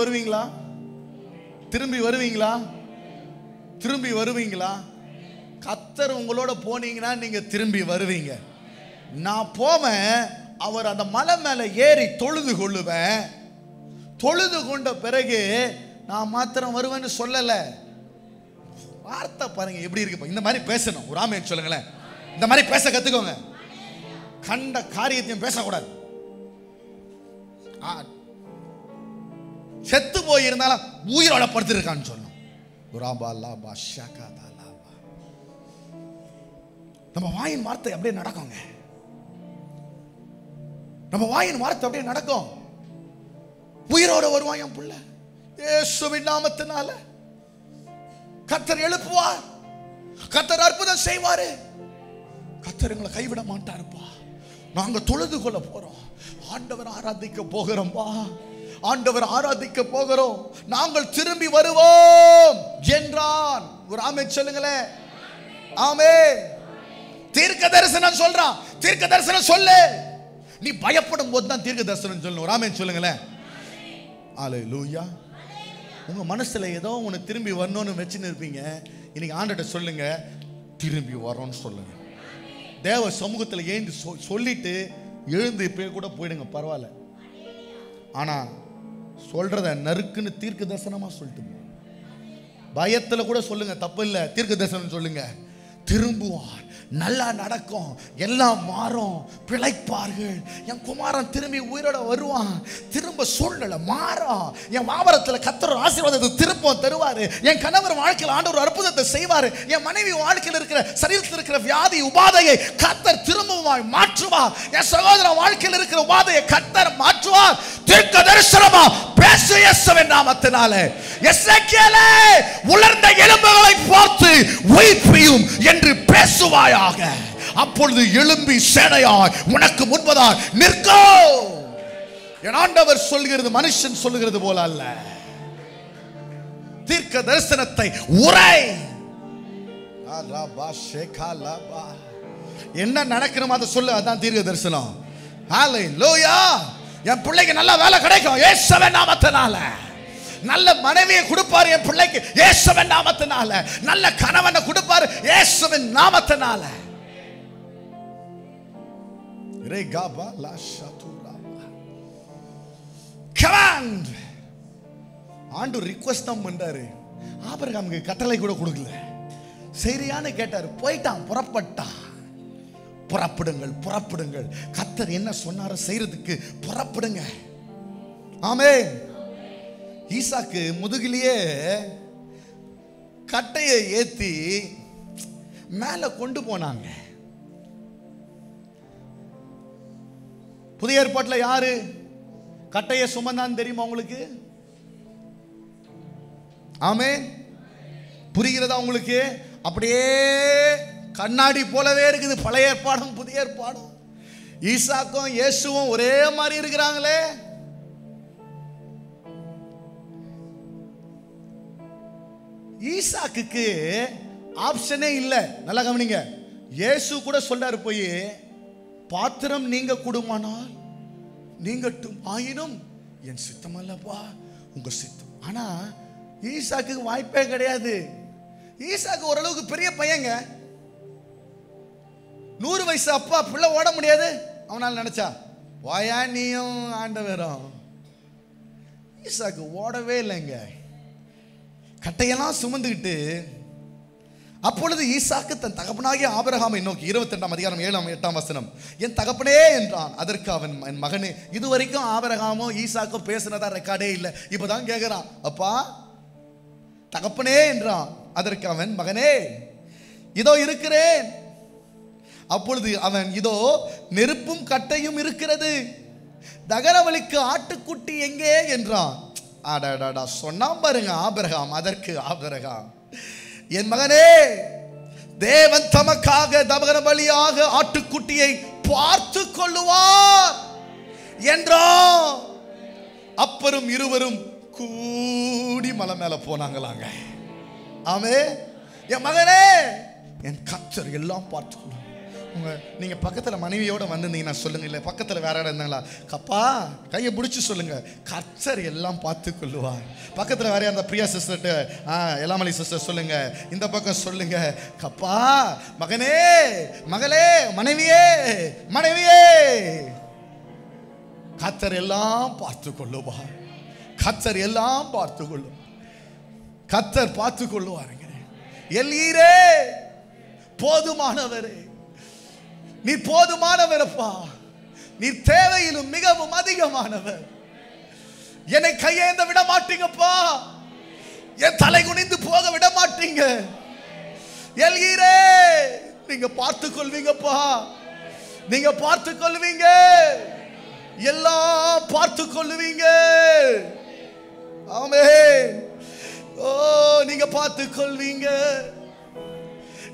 வருவீங்களா? திரும்பி வருவீங்களா? திரும்பி வருவீங்களா? கர்த்தர் உங்களோட போனீங்கன்னா நீங்க திரும்பி வருவீங்க. நான் போவேன், அவர் அந்த மலை மேல ஏறி தொழுது கொள்ளுவேன். தொழுது கொண்ட பிறகு நான் மாத்திரம் வருவேன்னு சொல்லல. வார்த்தை பாருங்க எப்படி இருக்கு. இந்த மாதிரி பேசணும். ஒரு ஆமென் சொல்லுங்களேன். இந்த மாதிரி பேச கத்துக்கோங்க. கண்ட காரியத்தையும் பேசக்கூடாது. செத்து போய் இருந்தாலும் உயிரோட படுத்திருக்கான்னு சொல்லணும். நம்ம வாயின் வார்த்தை அப்படியே நடக்குங்க. நம்ம வாயின் வார்த்தை அப்படியே நடக்கும். உயிரோட வருவான் என் பிள்ளை. இயேசுவின் நாமத்தினால கர்த்தர் எழுப்புவார். கர்த்தர் அற்புதம் செய்வாரு. கர்த்தர் எங்களை கைவிட மாட்டாருப்பா. நாங்க தொழுது கொள்ள போறோம். ஆண்டவர் ஆராதிக்க போகிறோம்பா. ஆண்டவர் ஆராதிக்க போகிறோம். நாங்கள் திரும்பி வருவோம் என்றான். ஒரு ஆமென் சொல்லுங்களேன். ஆமென். தீர்க்க தரிசனம் சொல்றான். தீர்க்க தரிசனம் சொல்லு. நீ பயப்படும் போது தான் தீர்க்க தரிசனம் சொல்லணும். ஒரு ஆமென் சொல்லுங்களேன். அல்லேலூயா. உங்க மனசுல ஏதோ ஒன்று திரும்பி வரணும்னு வச்சுன்னு இருப்பீங்க. இன்னைக்கு ஆண்டவர்கிட்ட சொல்லுங்க, திரும்பி வரோன்னு சொல்லுங்க. தேவ சமூகத்தில் ஏந்து சொல்லிட்டு எழுந்து இப்ப கூட போயிடுங்க, பரவாயில்ல. ஆனா சொல்றத நறுக்குன்னு தீர்க்க தரிசனமா சொல்லிட்டு பயத்துல கூட சொல்லுங்க, தப்பு இல்லை. தீர்க்க தரிசனம் சொல்லுங்க. திரும்புவார், நல்லா நடக்கும், எல்லாம் மாறும், பிழைப்பார்கள். என் குமாரன் திரும்பி உயிரோட வருவான். திரும்ப சூழ்நிலை மாறும். என் மாவரத்தில் கர்த்தர் ஆசீர்வாதத்தை திருப்பம் தருவாரு. என் கணவர் வாழ்க்கையில் ஆண்டவர் அற்புதத்தை செய்வார். என் மனைவி வாழ்க்கையில் இருக்கிற சரீரத்தில் இருக்கிற வியாதி உபாதையை கர்த்தர் திரும்பவும் மாற்றுவார். என் சகோதரன் வாழ்க்கையில் இருக்கிற உபாதையை கர்த்தர் மாற்றுவார். தீர்க்க தரிசனமா பேசு இயேசுவின் நாமத்தினாலே. எசேக்கியேலே, உலர்ந்த எலும்புகளை பார்த்து உயிர்ப்பியும் என்று பேசுவாயாக. அப்பொழுது எழும்பி சேனையாய் உனக்கு முன்பதாய் நிற்கோ. என் ஆண்டவர் சொல்கிறது மனுஷன் சொல்லுகிறது போல அல்ல. தீர்க்க தரிசனத்தை உரை. என்ன நடக்கணுமோ அதை சொல்லு. அதான் தீர்க்க தரிசனம். ஹல்லேலூயா. என் பிள்ளைக்கு நல்ல வேலை கிடைக்கும் இயேசுவின் நாமத்தினால. நல்ல மனைவியை கொடுப்பாரு என் பிள்ளைக்கு இயேசுவின் நாமத்தினால. நல்ல கணவனை கொடுப்பாரு இயேசுவின் நாமத்தினால. ஆண்டு ரிக்வெஸ்ட் தான் பண்றாரு. ஆபிரகாமுக்கு கட்டளை கூட கொடுக்கல. சரியான்னு கேட்டாரு. போயிட்டான், புறப்பட்டான். புறப்படுங்கள், புறப்படுங்கள். கர்த்தர் என்ன சொன்னாரோ செய்யறதுக்கு புறப்படுங்க. ஆமென். ஈசாக்கு முதுகிலேயே கட்டையை ஏத்தி மேல கொண்டு போனாங்க. புதிய ஏற்பாட்டில் யாரு கட்டையை சுமந்தான் தெரியுமா உங்களுக்கு? ஆமென். புரிகிறதா உங்களுக்கு? அப்படியே கண்ணாடி போலவே இருக்குது பழைய ஏற்பாடும் புதிய ஏற்பாடும். ஈசாக்கும் இயேசுவும் ஒரே மாதிரி இருக்கிறாங்களே. ஈசாக்குக்கு ஆப்ஷனே இல்லை. நல்லா கவனிங்க. இயேசு கூட சொல்றாரு, போய் பாத்திரம் நீங்க கூடுமானால் நீங்கட்டும், ஆயினும் என் சித்தம் அல்லப்பா உங்க சித்தம். ஆனா ஈசாக்கு வாய்ப்பே கிடையாது. ஈசாக்கு ஓரளவுக்கு பெரிய பையங்க. 100 வயசு அப்பா பிள்ளை ஓட முடியாது. அவனால் நினைச்சா வாயா நீயும் ஆண்டவரும். ஈசாக்கு ஓடவே இல்லைங்க. கட்டையெல்லாம் சுமந்துக்கிட்டு. அப்பொழுது ஈசாக்கு தன் தகப்பனாகிய ஆபிரகாமை நோக்கி 22 அதிகாரம் 7-8 வசனம், என் தகப்பனே என்றான். அதற்கு அவன், என் மகனே. இதுவரைக்கும் ஆபிரகாமோ ஈசாக்கோ பேசினதா ரெக்கார்டே இல்லை. இப்பதான் கேட்கிறான், அப்பா தகப்பனே என்றான். அதற்கு அவன், மகனே இதோ இருக்கிறேன். அப்பொழுது அவன், இதோ நெருப்பும் கட்டையும் இருக்கிறது, தகரவலிக்கு ஆட்டுக்குட்டி எங்கே என்றான். அடடா, சொன்னாம் பாருங்க ஆபிரகாம். அதற்கு ஆபிரகாம், என் மகனே, தேவன் தமக்காக தகன பலியாக ஆட்டுக்குட்டியை பார்த்து கொள்ளுவார் என்றான். அப்புறம் இருவரும் கூடி மலை மேல போனாங்களாங்க. ஆமே. என் மகனே, என் கர்த்தர் எல்லாம் பார்த்து. நீங்க பக்கத்துல மனைவியோட வந்திருந்தீங்கன்னா சொல்லுங்க, இல்ல பக்கத்துல வேற இடம் இருந்தாங்களா, கப்பா கையை பிடிச்சி சொல்லுங்க, கர்த்தர் எல்லாம் பார்த்து கொள்ளுவார். பக்கத்துல வேற அந்த பிரியா சிஸ்டர்ட்ட எல்லாமலி சிஸ்டர் சொல்லுங்க, இந்த பக்கம் சொல்லுங்க, கப்பா மகனே, மகளே, மனைவியே, மனைவியே, கர்த்தர் எல்லாம் பார்த்து கொள்ளுவார். கர்த்தர் எல்லாம் பார்த்து கொள்ளும். கர்த்தர் பார்த்து கொள்ளுவாருங்க. எல்லீரே, போதுமானவரே, நீ போதுமானவரப்பா. நீ தேவையிலும் மிகவும் அதிகமானவர். என்னை கையேந்த விட மாட்டீங்கப்பா. என் தலை குனிந்து போக விட மாட்டீங்க. எல்கீரே, நீங்க பார்த்து கொள்வீங்கப்பா. நீங்க பார்த்து கொள்வீங்க. எல்லாம் பார்த்து பார்த்துக் கொள்ளுவீங்க. ஆமென். ஓ, நீங்க பார்த்துக் கொள்வீங்க,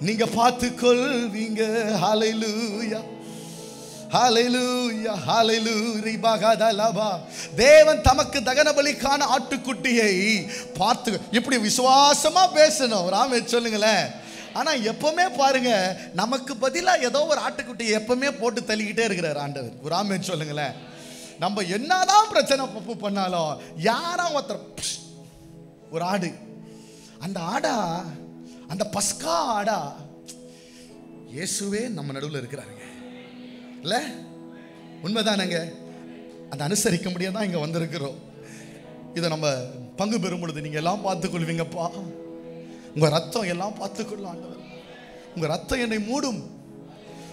நீங்க பார்த்துக் கொள்வீங்க. ஹல்லேலூயா, ஹல்லேலூயா, ஹல்லேலூயா. தேவன் தமக்கு தகன பலிக்கான ஆட்டுக்குட்டியை பார்த்து இப்படி விசுவாசமா பேசணும். ஒரு ஆமென் சொல்லுங்களேன். ஆனா எப்பவுமே பாருங்க, நமக்கு பதிலா ஏதோ ஒரு ஆட்டுக்குட்டியை எப்பவுமே போட்டு தள்ளிக்கிட்டே இருக்கிறார் ஆண்டவர். ஒரு ஆமென் சொல்லுங்களேன். நம்ம என்னதான் பிரச்சனை பப்பு பண்ணாலும் யாரா ஒருத்தர் ஒரு ஆடு, அந்த ஆடா, அந்த பஸ்கா ஆடா இயேசுவே நம்ம நடுவில் இருக்கிறாருங்க. இல்ல உண்மைதானங்க? அதை அனுசரிக்க முடியாதான் இங்க வந்திருக்கிறோம். இதை நம்ம பங்கு பெறும் பொழுது நீங்க எல்லாம் பார்த்துக் கொள்வீங்கப்பா. உங்க ரத்தம் எல்லாம் பார்த்துக்கொள்ளும் ஆண்டவர். உங்க ரத்தம் என்னை மூடும்,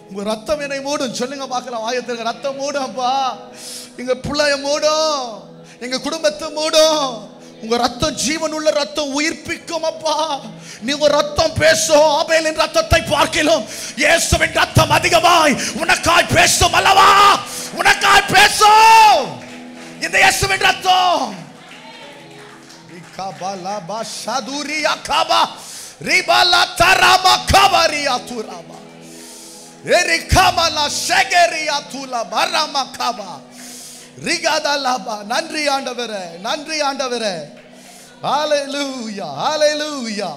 உங்க ரத்தம் என்னை மூடும். சொல்லுங்க பார்க்கலாம். ஆயத்திற்கு ரத்தம் மூடும்ப்பா. எங்க பிள்ளைய மூடும், எங்க குடும்பத்தை மூடும். உங்க ரத்தம் ஜீவன் உள்ள ரத்தம், உயிர்ப்பிக்கும் அப்பா. நீங்க ரத்தம் பேசும். ஆபேலின் ரத்தத்தை பார்க்கலாம் இயேசுவின் ரத்தம் அதிகமாய் உனக்காய் பேசும் அல்லவா? உனக்காய் பேசும் இந்த இயேசுவின் ரத்தம். இகாபாலா பாஷதுரியா காபா ரிபாலா தராமா கபரியா துராமா எரிகாமலா ஷெகரியா துலா பராமா காபா ரிகாதலாபா. நன்றி ஆண்டவரே, நன்றி ஆண்டவரே. ஹல்லேலூயா, ஹல்லேலூயா.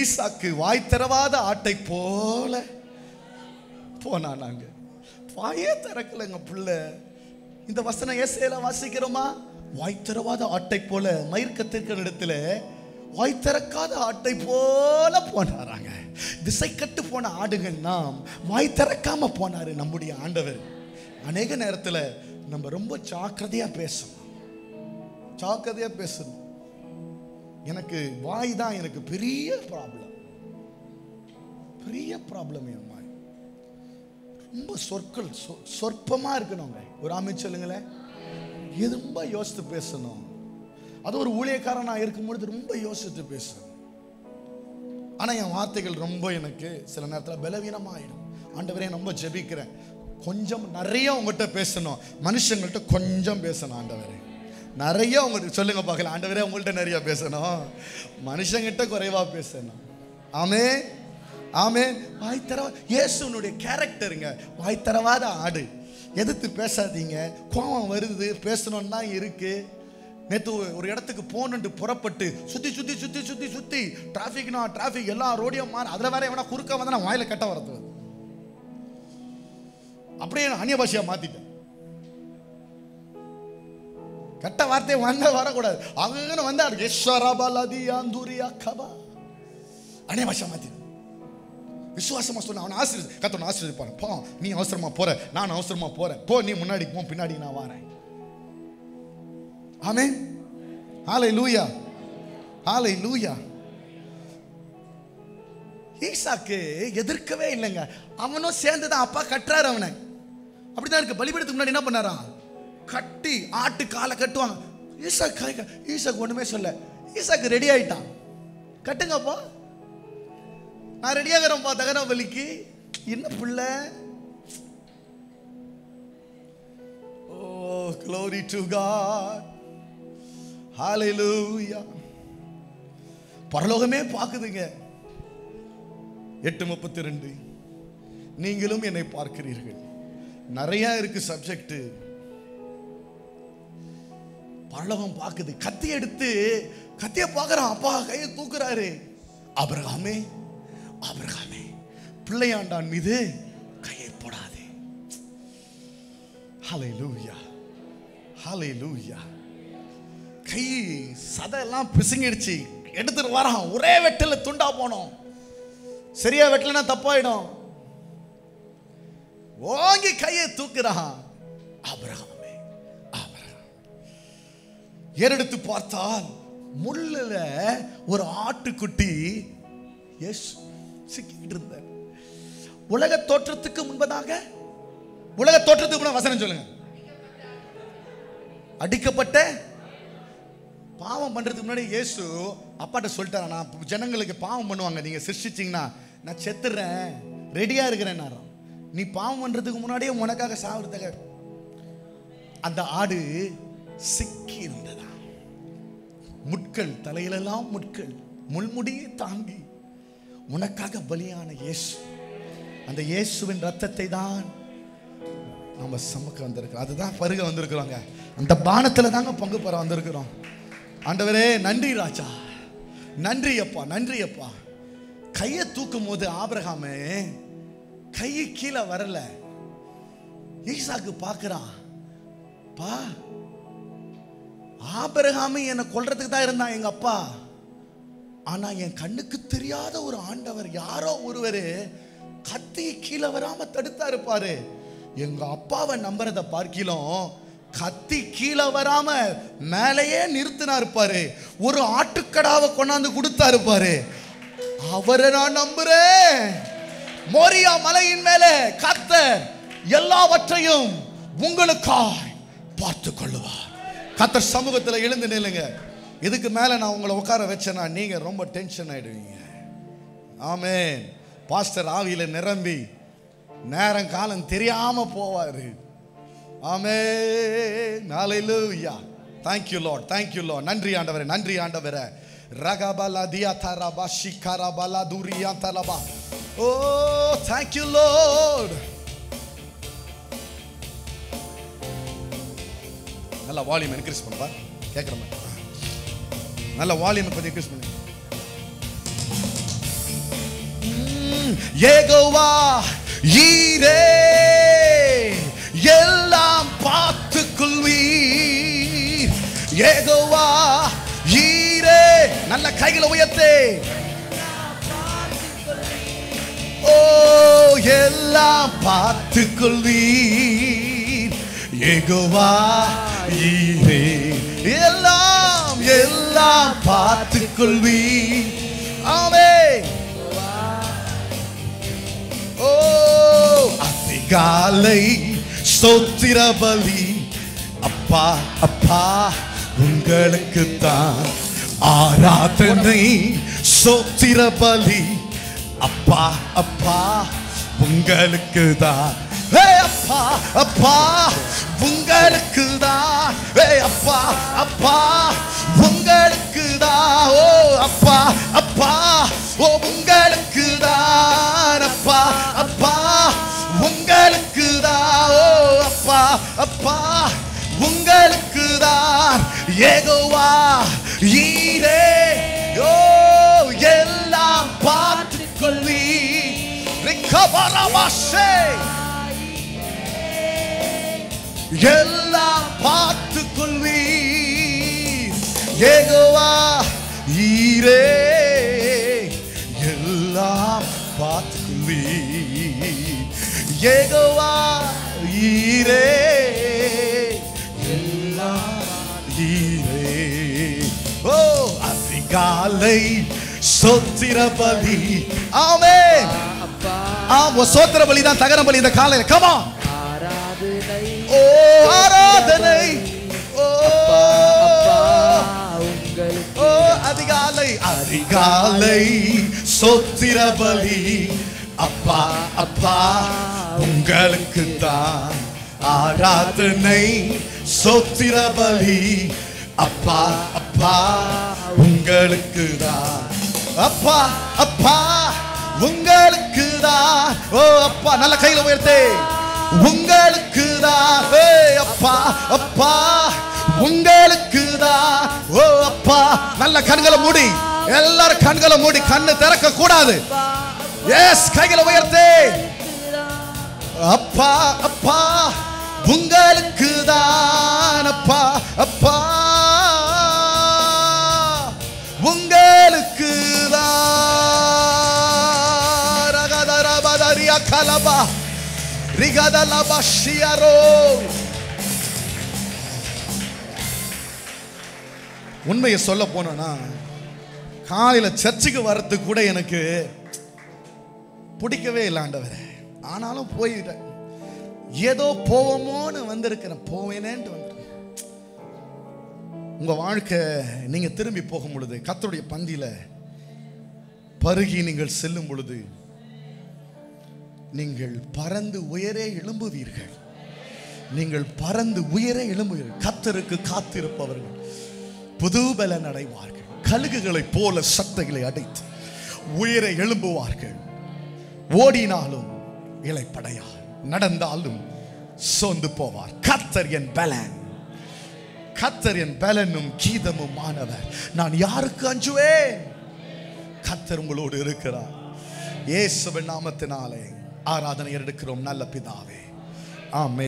ஈசாக்கு வாய் திறவாத ஆட்டை போல போனானாங்க. வாயே திறக்கலங்க பிள்ளை. இந்த வசனம் ஏசாயால வாசிக்கிறோமா? வாய் திறவாத ஆட்டை போல, மயிர்கத்திற்கிற இடத்துல வாய் திறக்காத ஆட்டை போல போனாராங்க. திசை கட்டு போன ஆடுகள் நாம் வாய் திறக்காம போனாரு நம்முடைய ஆண்டவர். அநேக நேரத்தில் நம்ம ரொம்ப ஜாக்கிரதையா பேசணும், ஜாக்கிரதையா பேசணும். எனக்கு வாய் தான் எனக்கு பெரிய ப்ராப்ளம், பெரிய ப்ராப்ளம். என் வாய் ரொம்ப சொற்கள் சொற்பமா இருக்கணுங்க. ஒரு ஆமென் சொல்லுங்களேன். ரொம்ப யோசித்து பேசணும். அது ஒரு ஊழியக்காரனா இருக்கும் பொழுது ரொம்ப யோசித்து பேசணும். ஆனா என் வார்த்தைகள் ரொம்ப எனக்கு சில நேரத்தில் பலவீனமாயிடும். ஆண்டவரே ரொம்ப ஜெபிக்கிறேன், கொஞ்சம் நிறைய உங்கள்கிட்ட பேசணும், மனுஷங்கள்ட்ட கொஞ்சம் பேசணும். ஆண்டவரே நிறைய உங்களுக்கு சொல்லுங்க பார்க்கலாம். ஆண்டவரே உங்கள்கிட்ட நிறைய பேசணும், மனுஷங்கிட்ட குறைவா பேசணும். ஆமென், ஆமென். வாய் தரவா இயேசுனுடைய கேரக்டருங்க. வாய் தரவாத ஆடு. எதிர்த்து பேசாதீங்க. கோபம் வருது, பேசணும்னு தான் இருக்கு. நேற்று ஒரு இடத்துக்கு போகணுன்ட்டு புறப்பட்டு சுற்றி சுற்றி சுற்றி சுற்றி சுற்றி டிராஃபிக்னா டிராஃபிக் எல்லா ரோடியும் மாற. அதில் வேற எவனா குறுக்க வந்து நான் வாயில கட்ட வரது அப்படியே அந்நிய பாஷையா மாத்திட்டேன். கட்ட வார்த்தையை வந்த வரக்கூடாது. அவங்க வந்தார் அந்நிய பாஷா மாத்திட்டேன். விசுவாசமா சொன்ன அவனை ஆசீர்வதி, கர்த்தர் ஆசீர்வதிப்பான். போ, நீ அவசரமா போற, நான் அவசரமா போறேன். போ, நீ முன்னாடி போ, பின்னாடி நான் வரேன். ஆமென், ஹல்லேலூயா, ஹல்லேலூயா. ஈசாக்கு எதிர்க்கவே இல்லைங்க. அவனும் சேர்ந்துதான் அப்பா கட்டுறாரு அவனை. அப்படிதான் இருக்கு. பலிபீடத்துக்கு முன்னாடி என்ன பண்ணாரா? கட்டி ஆட்டு காலை கட்டுவாங்க. ஈசாக்கு ஒண்ணுமே சொல்ல. ஈசாக்கு ரெடி ஆயிட்டான். கட்டுங்கப்பா, நான் ரெடியாகிறேன்ப்பா தகன பலிக்கு. என்ன பிள்ளை? ஓ, glory to God, hallelujah. பரலோகமே பார்க்குதுங்க. 8:32 நீங்களும் என்னை பார்க்கிறீர்கள். நிறைய இருக்கு சப்ஜெக்ட். பரலோகம் பார்க்குது. கத்தி எடுத்து கத்திய பார்க்கறான். அப்பா கையை தூக்குறாரு. ஆபிரகாமே, ஆபிரகாமே, பிள்ளையாண்டான் மீது கையை போடாதே. ஹல்லேலூயா, ஹல்லேலூயா. கை சதையெல்லாம் பிசுங்கிடுச்சு. எடுத்துட்டு வரான். ஒரே வெட்டில துண்டா போனோம். சரியா வெட்டலன்னா தப்பாயிடும். ஓங்கி கையை தூக்குறான். ஆபிரகாமே, ஆபிரகாம். ஏறெடுத்து பார்த்தால் முள்ளுல ஒரு ஆட்டுக்குட்டி இயேசு சிக்கிட்டு இருந்தார். உலக தோற்றத்துக்கு முன்பதாக, உலக தோற்றத்துக்கு முன்னாடி வசனம் சொல்லுங்க. அடிக்கப்பட்ட பாவம் பண்றதுக்கு முன்னாடி இயேசு அப்பாட்ட சொல்லிட்டாரா, நான் ஜனங்களுக்கு பாவம் பண்ணுவாங்க, நீங்க சிருஷ்டிச்சீங்கன்னா நான் செத்துறேன், ரெடியா இருக்கிறேன். நீ பாவம் பண்றதுக்கு முன்னாடியே உனக்காக சாவறதுக்கு அந்த ஆடு சிக்கி இருந்ததா. முட்கள், தலையிலெல்லாம் முட்கள், முள்முடியை தாங்கி உனக்காக பலியான இயேசு, அந்த இயேசுவின் ரத்தத்தை தான் நம்ம சமக்க வந்திருக்கிறோம். அதுதான் பருக வந்திருக்கிறோங்க. அந்த பானத்துல தாங்க பங்கு பெற வந்திருக்கிறோம். ஆண்டவரே நன்றி ராஜா, நன்றி அப்பா, நன்றி அப்பா. கையை தூக்கும் போது ஆபிரகாமே கை கீழே வரல. ஈசாக்கு பார்க்கிறான், பா ஆபிரகாமே என்னை கொல்றதுக்கு தான் இருந்தான் எங்க அப்பா. ஆனா என் கண்ணுக்கு தெரியாத ஒரு ஆண்டவர், யாரோ ஒருவர் கத்தி கீழே வராம தடுத்தா இருப்பாரு. எங்க அப்பாவை நம்புறத பார்க்கிலும் கத்தி கீழே வராம மேலேயே நிறுத்தினா இருப்பாரு. ஒரு ஆட்டுக்கடாவை கொண்டாந்து கொடுத்தா இருப்பாரு. அவரை நான் நம்புறேன். மோரியா மலையின் மேலே கர்த்தர் எல்லாவற்றையும் உங்களுக்காய் பார்த்து கொள்ளுவார். கர்த்தர் சமூகத்தில் எழுந்து நில்லுங்க. இதுக்கு மேல நான் உங்களை உட்கார வச்சேன்னா நீங்க ரொம்ப டென்ஷன் ஆயிடுவீங்க. ஆமென். பாஸ்டர் ஆவியில நிரம்பி நேரம் காலம் தெரியாம போவாரு. ஆமென். ஹல்லேலூயா. Thank you Lord, thank you Lord. நன்றி ஆண்டவரே, நன்றி ஆண்டவரே. ரகபலா தியாதரபா ஷிகரபலா துரியாதலபா. Oh, thank you Lord. நல்ல வால்யூம் இன்க்ரீஸ் பண்ணுப்பா, கேட்குற மாதிரி. நல்ல வால்யூம் கொஞ்சம் இன்க்ரீஸ் பண்ணு. யெகோவா ஈரே எல்லாம் பார்த்துக் கொள்வீர். யெகோவா ஈரே, நல்ல கைகளை உயர்த்தே. ஓ எல்லாம் பார்த்துக் கொள்வீர். யெகோவா ஈரே எல்லாம் எல்லாம் பார்த்துக் கொள்வீர். ஆமென். ஓ அதிகாலை ஸ்தோத்திர பலி அப்பா அப்பா உங்களுக்கு தான் ஆராதனை. ஸ்தோத்திர பலி அப்பா அப்பா உங்களுக்கு தான். அப்பா அப்பா உங்களுக்கு தான். அப்பா அப்பா உங்களுக்கு தான். ஓ அப்பா அப்பா ஓ உங்களுக்கு தான். அப்பா அப்பா உங்களுக்கு தான். ஓ அப்பா அப்பா உங்களுக்கு தான். யெகோவா ஈரே ஓ எல்லாம் பார்த்துக் கொள்வீர். ரிகபரமாஷே எல்லாம் பார்த்துக் கொள்வீர். யெகோவா ஈரே எல்லாம் பார்த்துக் கொள்வீர். யெகோவா ஈரே எல்லாம் ஈரே. ஓ அதிகாலை ஸ்தோத்திர பலி. ஆமென். ஆமா, ஸ்தோத்திர பலி தான் தகன பலி இந்த காலையில. Come on. ஓ ஆராதனை. ஓ அதிகாலை அதிகாலை ஸ்தோத்திர பலி அப்பா அப்பா உங்களுக்கு தான் ஆராதனை. ஸ்தோத்திர பலி அப்பா அப்பா உங்களுக்கு தான். அப்பா அப்பா உங்களுக்கு தான். ஓ அப்பா, நல்ல கையில உயர்த்தே. உங்களுக்கு தான். அப்பா அப்பா உங்களுக்கு தான். ஓ அப்பா, நல்ல கண்களை மூடி, எல்லாரும் கண்களை மூடி, கண்ணு திறக்க கூடாது. எஸ், கைகளை உயர்த்தே. அப்பா அப்பா உங்களுக்கு தான். அப்பா அப்பா உங்களுக்கு தான். ரகதரபதரியா கலபா ரிகதலபா ஷியரோ. உண்மையை சொல்ல போனா காலையில சர்ச்சுக்கு வர்றதுக்கு கூட எனக்கு பிடிக்கவே இல்லை ஆண்டவரே. ஆனாலும் போயிட்டேன். ஏதோ போவோமோன்னு வந்திருக்கிறேன். போவேனேன்ட்டு வந்துட்டேன். உங்க வாழ்க்கை நீங்க திரும்பி போகும் பொழுது, கர்த்தருடைய பந்தியில பருகி நீங்கள் செல்லும் பொழுது, நீங்கள் பறந்து உயரே எழும்புவீர்கள். நீங்கள் பறந்து உயர எழும்புவீர்கள். கர்த்தருக்கு காத்திருப்பவர்கள் புது பலன் அடைவார்கள். கழுகுகளைப் போல சட்டைகளை அடைத்து உயர எழும்புவார்கள். ஓடினாலும் இளைப்படையா, நடந்தாலும் சோர்ந்து போவார். கர்த்தர் என் பலன், கர்த்தர் என் பலனும் கீதமும் ஆனவர். நான் யாருக்கு அஞ்சுவேன்? கர்த்தர் உங்களோடு இருக்கிறார். இயேசுவின் நாமத்தினாலே ஆராதனை எடுக்கிறோம் நல்ல பிதாவே, ஆமென்.